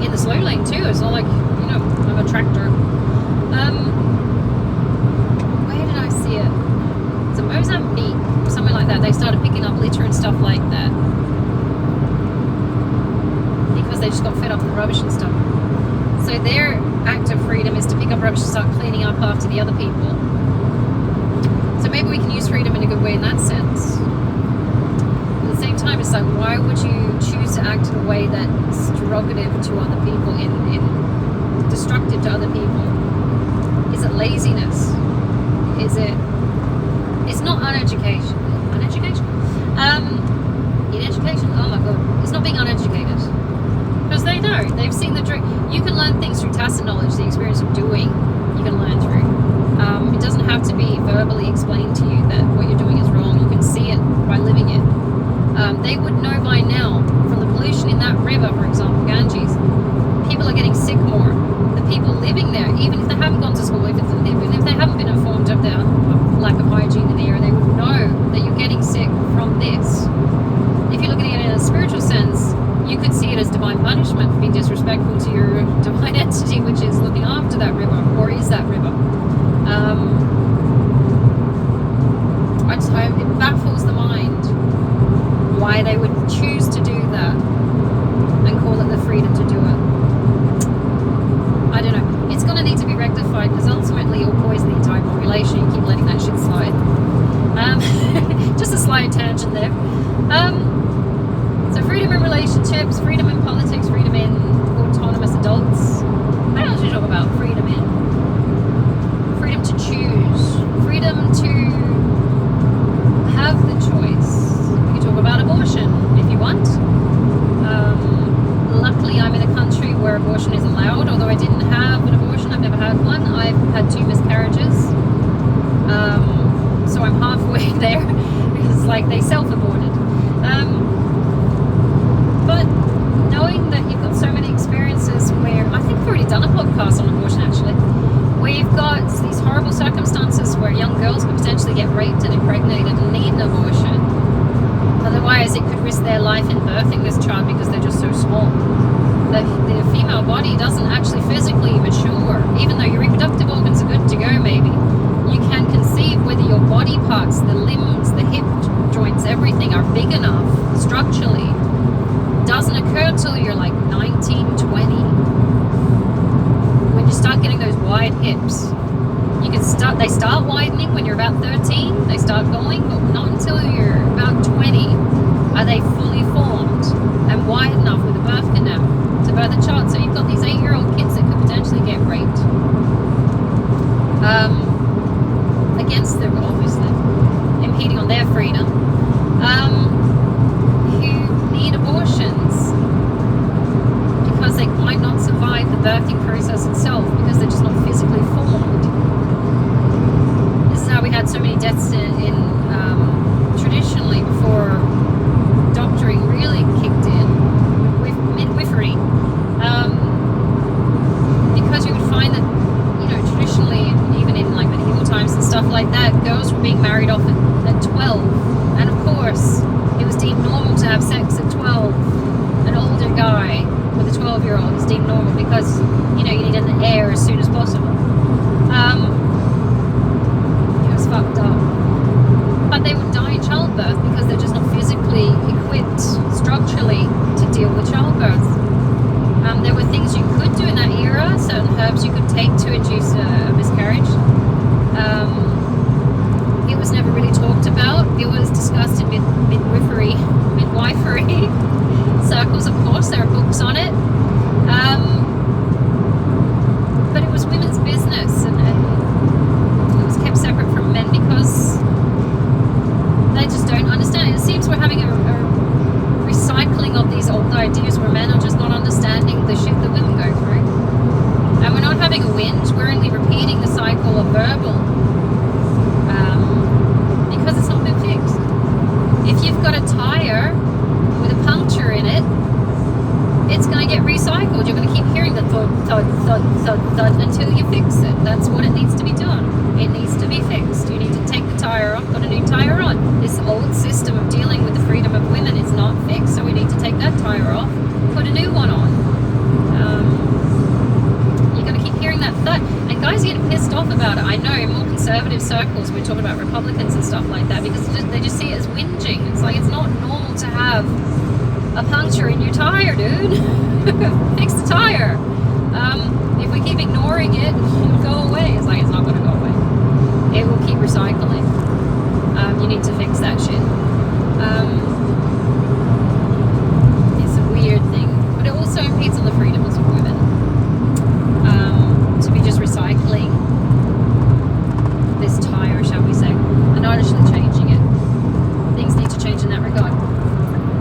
in the slow lane too. It's not like, you know, I'm a tractor. Where did I see it? It's in Mozambique or something like that. They started picking up litter and stuff like that because they just got fed up with the rubbish and stuff. So their act of freedom is to pick up rubbish and start cleaning up after the other people. So maybe we can use freedom in a good way in that sense. At the same time, it's like, why would you choose to act in a way that's derogative to other people, in destructive to other people? Is it laziness? Is it? It's not uneducation. Uneducation? In education? Oh my god. It's not being uneducated. Because they know. They've seen the trick. You can learn things through tacit knowledge, the experience of doing, you can learn through. It doesn't have to be verbally explained to you that what you're doing is wrong. You can see it by living it. They would know by now from the pollution in that river, for example, Ganges. People are getting sick more. The people living there, even if they haven't gone to school, even if they haven't been informed of the lack of hygiene in the area, they would know that you're getting sick from this. If you're looking at it in a spiritual sense, you could see it as divine punishment for being disrespectful to your divine entity, which is looking after that river, or is that river. It baffles the mind why they would choose to do that and call it the freedom to do it. I don't know. It's going to need to be rectified, because ultimately it'll poison the entire population. You keep letting that shit slide. Just a slight tangent there. So freedom in relationships, freedom in politics, freedom in autonomous adults. What else should we talk about? Freedom in? Freedom to choose. Freedom to have the choice. We can talk about abortion if you want. Luckily, I'm in a country where abortion is allowed, although I didn't have an abortion. I've never had one. I've had 2 miscarriages. So I'm halfway there, because like they self-aborted. But knowing that you've got so many experiences where, I think I've already done a podcast on abortion actually, where you've got these horrible circumstances where young girls could potentially get raped and impregnated and need an abortion. Otherwise, it could risk their life in birthing this child because they're just so small. The female body doesn't actually physically mature, even though your reproductive organs are good to go maybe. You can conceive whether your body parts, the limbs, the hip joints, everything are big enough structurally. Doesn't occur till you're like 19, 20. When you start getting those wide hips, they start widening when you're about 13, they start going, but not until you're about 20 are they fully formed and wide enough with a birth canal to birth a child. So you've got these 8-year-old kids that could potentially get raped. Against them, obviously, impeding on their freedom, who need abortions because they might not survive the birthing process itself because they're just not physically formed. This is how we had so many deaths in traditionally before doctoring really kicked in with midwifery, because you would find that, you know, traditionally, even in like medieval times and stuff like that, girls were being married off at 12, and of course it was deemed normal to have sex at 12. An older guy with a 12-year-old is deemed normal because, you know, you need an heir as soon as possible. It was fucked up. But they would die in childbirth because they're just not physically equipped structurally to deal with childbirth. There were things you could do in that era, certain herbs you could take to induce a miscarriage. It was never really talked about. It was discussed in midwifery circles, of course. There are books on it. But it was women's business, and it was kept separate from men because they just don't understand it. It seems we're having a recycling of these old ideas where men are just not understanding the shit that women go through. And we're not having a whinge, we're only repeating the cycle of verbal. Because it's not been fixed. If you've got a tire with a puncture in it, it's going to get recycled. You're going to keep hearing the thud, thud, thud, thud until you fix it. That's what it needs to be done. It needs to be fixed. You need to take the tire off, put a new tire on. This old system of dealing with the freedom of women is not fixed, so we need to take that tire off, put a new one on. You're going to keep hearing that thud. And guys are getting pissed off about it. I know in more conservative circles we're talking about Republicans and stuff like that because they just see it as whinging. It's like it's not normal to have a puncture in your tire, dude. Fix the tire. If we keep ignoring it, it'll go away. It's like it's not going to go away. It will keep recycling. You need to fix that shit. It's a weird thing, but it also impedes on the freedoms of women. To be just recycling this tire, shall we say, and not actually changing it. Things need to change in that regard.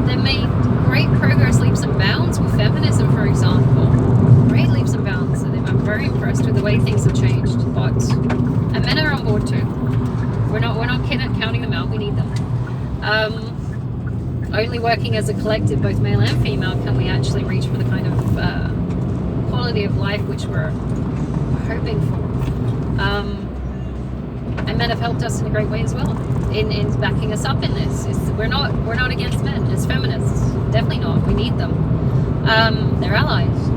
They made great progress, leaps and bounds with feminism, for example. Great leaps and bounds. I'm very impressed with the way things have changed. And men are on board too. We're not counting them out. We need them. Only working as a collective, both male and female, can we actually reach for the kind of quality of life which we're hoping for. And men have helped us in a great way as well in backing us up in this. We're not against men as feminists. Definitely not. We need them. They're allies.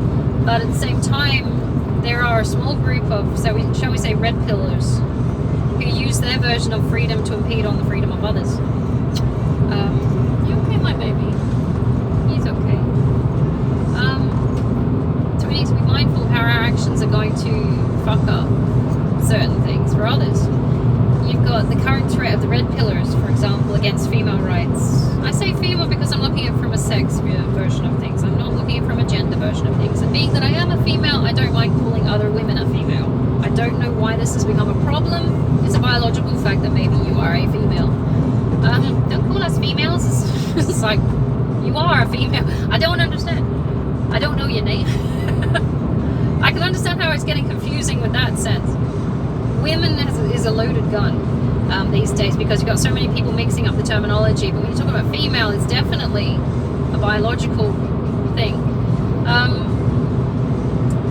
But at the same time, there are a small group of, shall we say, red pillars who use their version of freedom to impede on the freedom of others. You okay, my baby? He's okay. So we need to be mindful of how our actions are going to fuck up certain things for others. You've got the current threat of the red pillars, for example, against female rights. I say female because I'm looking at it from a sex version of things. I'm not looking at it from a gender version of things. And being that I am a female, I don't like calling other women a female. I don't know why this has become a problem. It's a biological fact that maybe you are a female. Don't call us females. It's like, you are a female. I don't understand. I don't know your name. I can understand how it's getting confusing with that sense. Women is a loaded gun these days because you've got so many people mixing up the terminology. But when you talk about female, it's definitely a biological thing.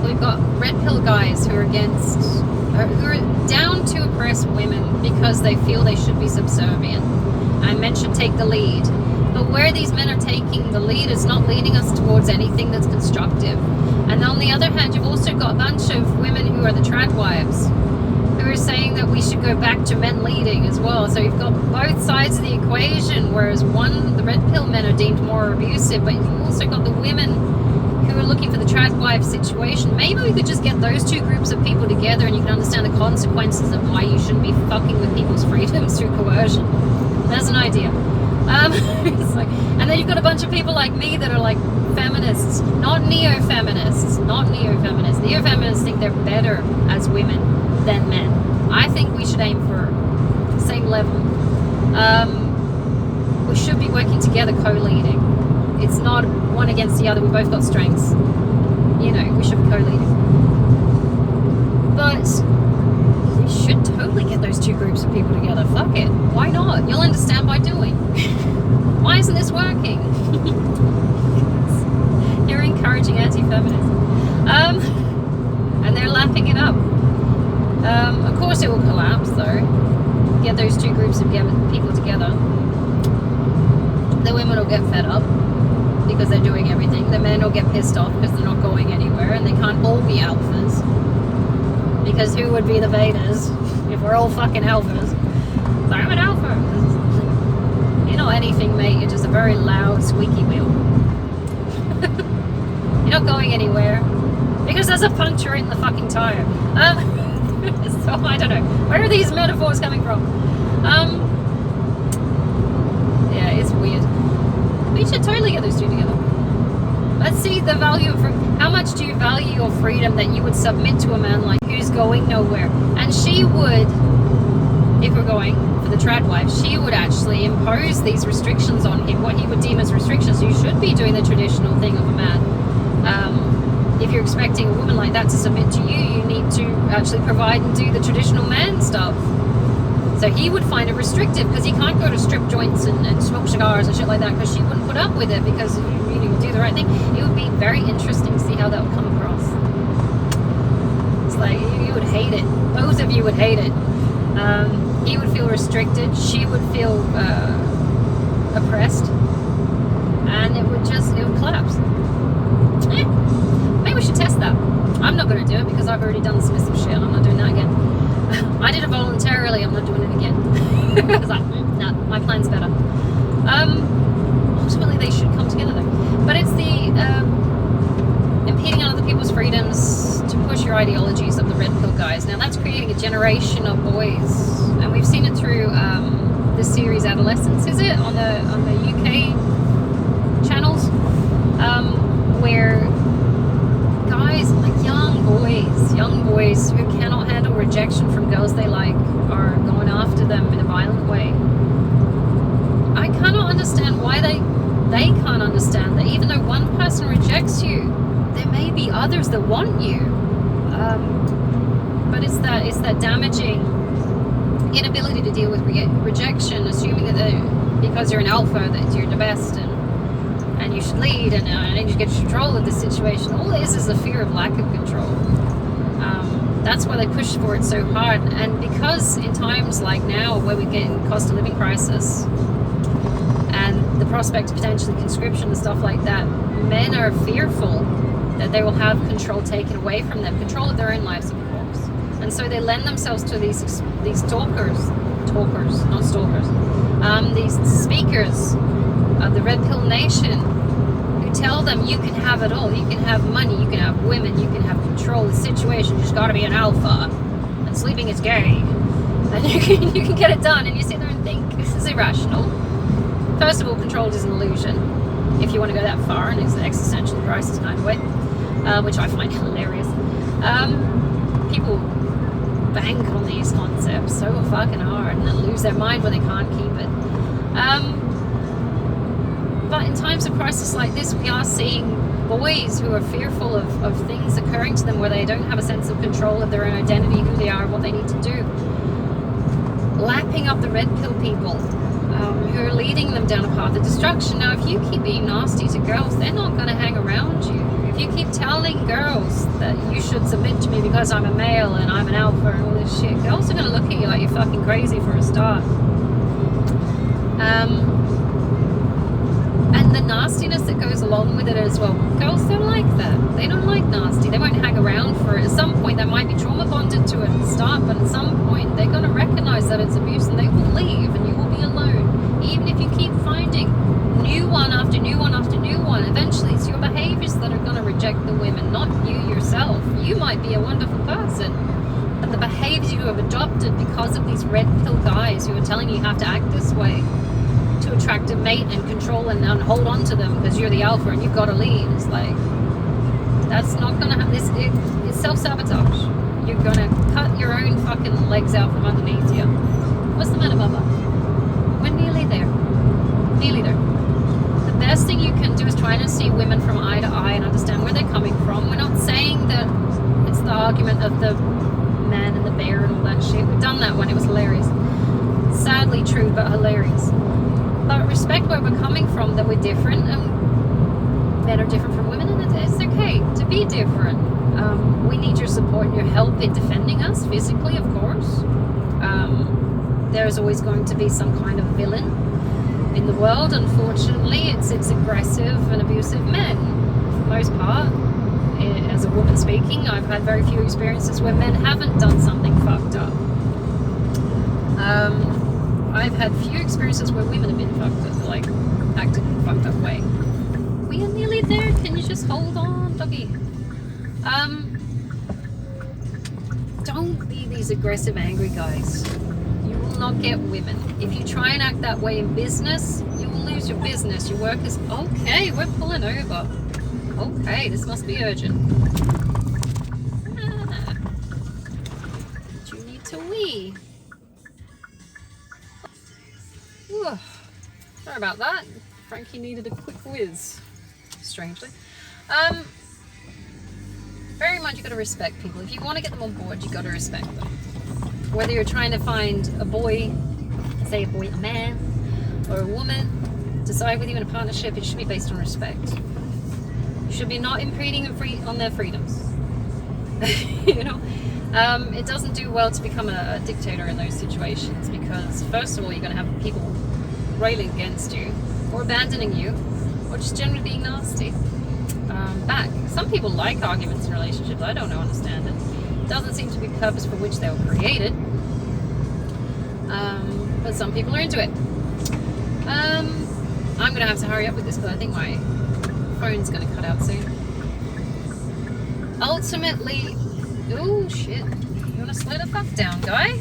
We've got red pill guys who are who are down to oppress women because they feel they should be subservient and men should take the lead. But where these men are taking the lead is not leading us towards anything that's constructive. And on the other hand, you've also got a bunch of women who are the trad wives who are saying that we should go back to men leading as well. So you've got both sides of the equation, whereas the red pill men are deemed more abusive, but you've also got the women who are looking for the trad wife situation. Maybe we could just get those two groups of people together and you can understand the consequences of why you shouldn't be fucking with people's freedoms through coercion. That's an idea. It's like, and then you've got a bunch of people like me that are like feminists, not neo-feminists. Neo-feminists think they're better as women than men. I think we should aim for the same level. We should be working together, co-leading. It's not one against the other. We both got strengths. You know, we should be co-leading. But we should totally get those two groups of people together. Fuck it. Why not? You'll understand by doing. Why isn't this working? You're encouraging anti-feminism. And they're lapping it up. Of course it will collapse though. Get those two groups of people together. The women will get fed up because they're doing everything. The men will get pissed off because they're not going anywhere and they can't all be alphas. Because who would be the betas if we're all fucking alphas? So I'm an alpha. You're not anything, mate. You're just a very loud, squeaky wheel. You're not going anywhere because there's a puncture in the fucking tire. So I don't know. Where are these metaphors coming from? Yeah, it's weird. We should totally get those two together. Let's see the value of how much do you value your freedom that you would submit to a man like who's going nowhere? And she would, if we're going for the trad wife, she would actually impose these restrictions on him, what he would deem as restrictions. You should be doing the traditional thing of a man. If you're expecting a woman like that to submit to you, you need to actually provide and do the traditional man stuff. So he would find it restrictive because he can't go to strip joints and smoke cigars and shit like that because she wouldn't put up with it because you would do the right thing. It would be very interesting to see how that would come across. like, you would hate it. Both of you would hate it. He would feel restricted. She would feel oppressed. And it would collapse. Maybe we should test that. I'm not going to do it because I've already done the submissive shit. I'm not doing that again. I did it voluntarily. I'm not doing it again. I was like, no, my plan's better. Ultimately, they should come together though. But it's the impeding on other people's freedoms to push your ideologies of the red pill guys. Now that's creating a generation of boys, and we've seen it through the series Adolescence, is it, on the UK channels, where guys, like young boys who cannot handle rejection from girls they like are going after them in a violent way. I cannot understand why they can't understand that even though one person rejects you, there may be others that want you. But it's that damaging inability to deal with rejection, assuming that because you're an alpha that you're the best and you should lead and you get control of the situation. All it is a fear of lack of control. That's why they push for it so hard. And because in times like now where we get in cost of living crisis and the prospect of potentially conscription and stuff like that, men are fearful that they will have control taken away from them, control of their own lives, of course. And so they lend themselves to these talkers, not stalkers, these speakers of the Red Pill Nation, who tell them you can have it all. You can have money, you can have women, you can have control of the situation. You just got to be an alpha, and sleeping is gay, and you can get it done. And you sit there and think this is irrational. First of all, control is an illusion. If you want to go that far, and it's an existential crisis kind of way, which I find hilarious. People bank on these concepts so fucking hard and then lose their mind when they can't keep it. But in times of crisis like this, we are seeing boys who are fearful of things occurring to them where they don't have a sense of control of their own identity, who they are, what they need to do. Lapping up the red pill people who are leading them down a path of destruction. Now, if you keep being nasty to girls, they're not going to hang around you. If you keep telling girls that you should submit to me because I'm a male and I'm an alpha and all this shit, girls are going to look at you like you're fucking crazy for a start. And the nastiness that goes along with it as well. Girls don't like that. They don't like nasty. They won't hang around for it. At some point, they might be trauma bonded to it at the start, but at some point, they're going to recognize that it's abuse and they will leave and you will be alone. Even if you keep finding new one after new one after new one, eventually it's your behaviors that are going to reject the women, not you yourself. You might be a wonderful person, but the behaviors you have adopted because of these red pill guys who are telling you have to act this way to attract a mate and control and hold on to them because you're the alpha and you've got to lead. It's like, that's not going to happen. It's self-sabotage. You're going to cut your own fucking legs out from underneath you. What's the matter, Bubba? We're nearly there. Nearly there. The best thing you can do is try to see women from eye to eye and understand where they're coming from. We're not saying that it's the argument of the man and the bear and all that shit. We've done that one. It was hilarious. Sadly true, but hilarious. But respect where we're coming from, that we're different, and men are different from women, and it's okay to be different. We need your support and your help in defending us physically, of course. There's always going to be some kind of villain in the world. Unfortunately, it's aggressive and abusive men for the most part. As a woman speaking, I've had very few experiences where men haven't done something fucked up. I've had few experiences where women have been fucked up, like acted in a fucked up way. We are nearly there. Can you just hold on, doggy? Don't be these aggressive, angry guys. You will not get women. If you try and act that way in business, you will lose your business. Your work is okay. We're pulling over. Okay, this must be urgent. Do you need to wee? Ooh, sorry about that. Frankie needed a quick whiz, strangely. Very much you got to respect people. If you want to get them on board, you got to respect them. Whether you're trying to find a boy, say a boy, a man, or a woman, decide with you in a partnership, it should be based on respect. You should be not impeding on their freedoms. You know, it doesn't do well to become a dictator in those situations, because first of all, you're going to have people railing against you, or abandoning you, or just generally being nasty back. Some people like arguments in relationships. I don't understand it. It doesn't seem to be the purpose for which they were created. But some people are into it. I'm going to have to hurry up with this because I think my phone's going to cut out soon. Ultimately, oh shit, you want to slow the fuck down, guy?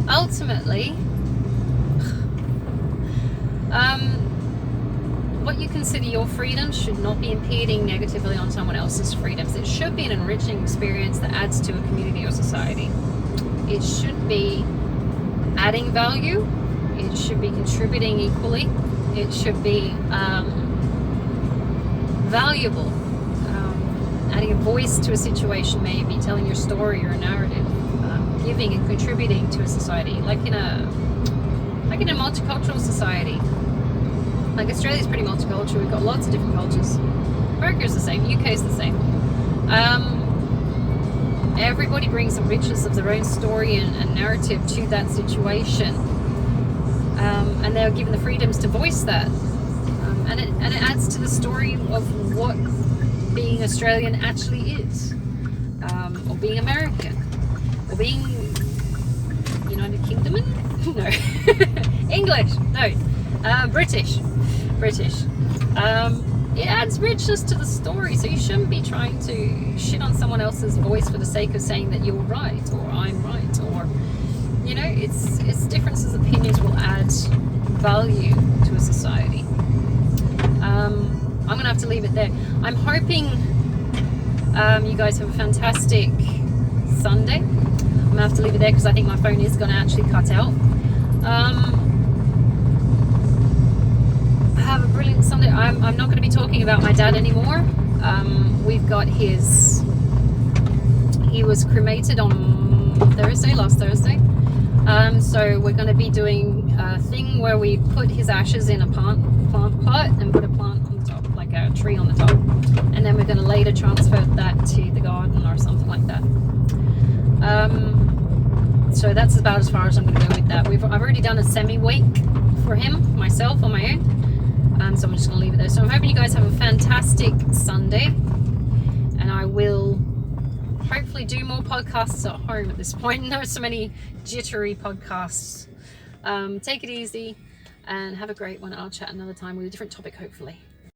Ultimately, what you consider your freedom should not be impeding negatively on someone else's freedoms. It should be an enriching experience that adds to a community or society. It should be adding value. It should be contributing equally. It should be valuable. Adding a voice to a situation, maybe telling your story or a narrative, giving and contributing to a society, like in a multicultural society. Like Australia's pretty multicultural. We've got lots of different cultures. America's the same. UK's the same. Everybody brings a richness of their own story and narrative to that situation, and they're given the freedoms to voice that, and it adds to the story of what being Australian actually is, or being American, or being United Kingdom. No, English. No, British. It adds richness to the story, so you shouldn't be trying to shit on someone else's voice for the sake of saying that you're right or I'm right, or it's differences of opinions will add value to a society. I'm gonna have to leave it there. I'm hoping you guys have a fantastic Sunday. I'm gonna have to leave it there because I think my phone is gonna actually cut out. Have a brilliant Sunday. I'm not going to be talking about my dad anymore. We've got he was cremated on last Thursday. So we're going to be doing a thing where we put his ashes in a plant pot and put a plant on the top, like a tree on the top. And then we're going to later transfer that to the garden or something like that. So that's about as far as I'm going to go with that. I've already done a semi-wake for him, myself, on my own. So I'm just going to leave it there. So I'm hoping you guys have a fantastic Sunday, and I will hopefully do more podcasts at home at this point. There are so many jittery podcasts. Take it easy and have a great one. I'll chat another time with a different topic, hopefully.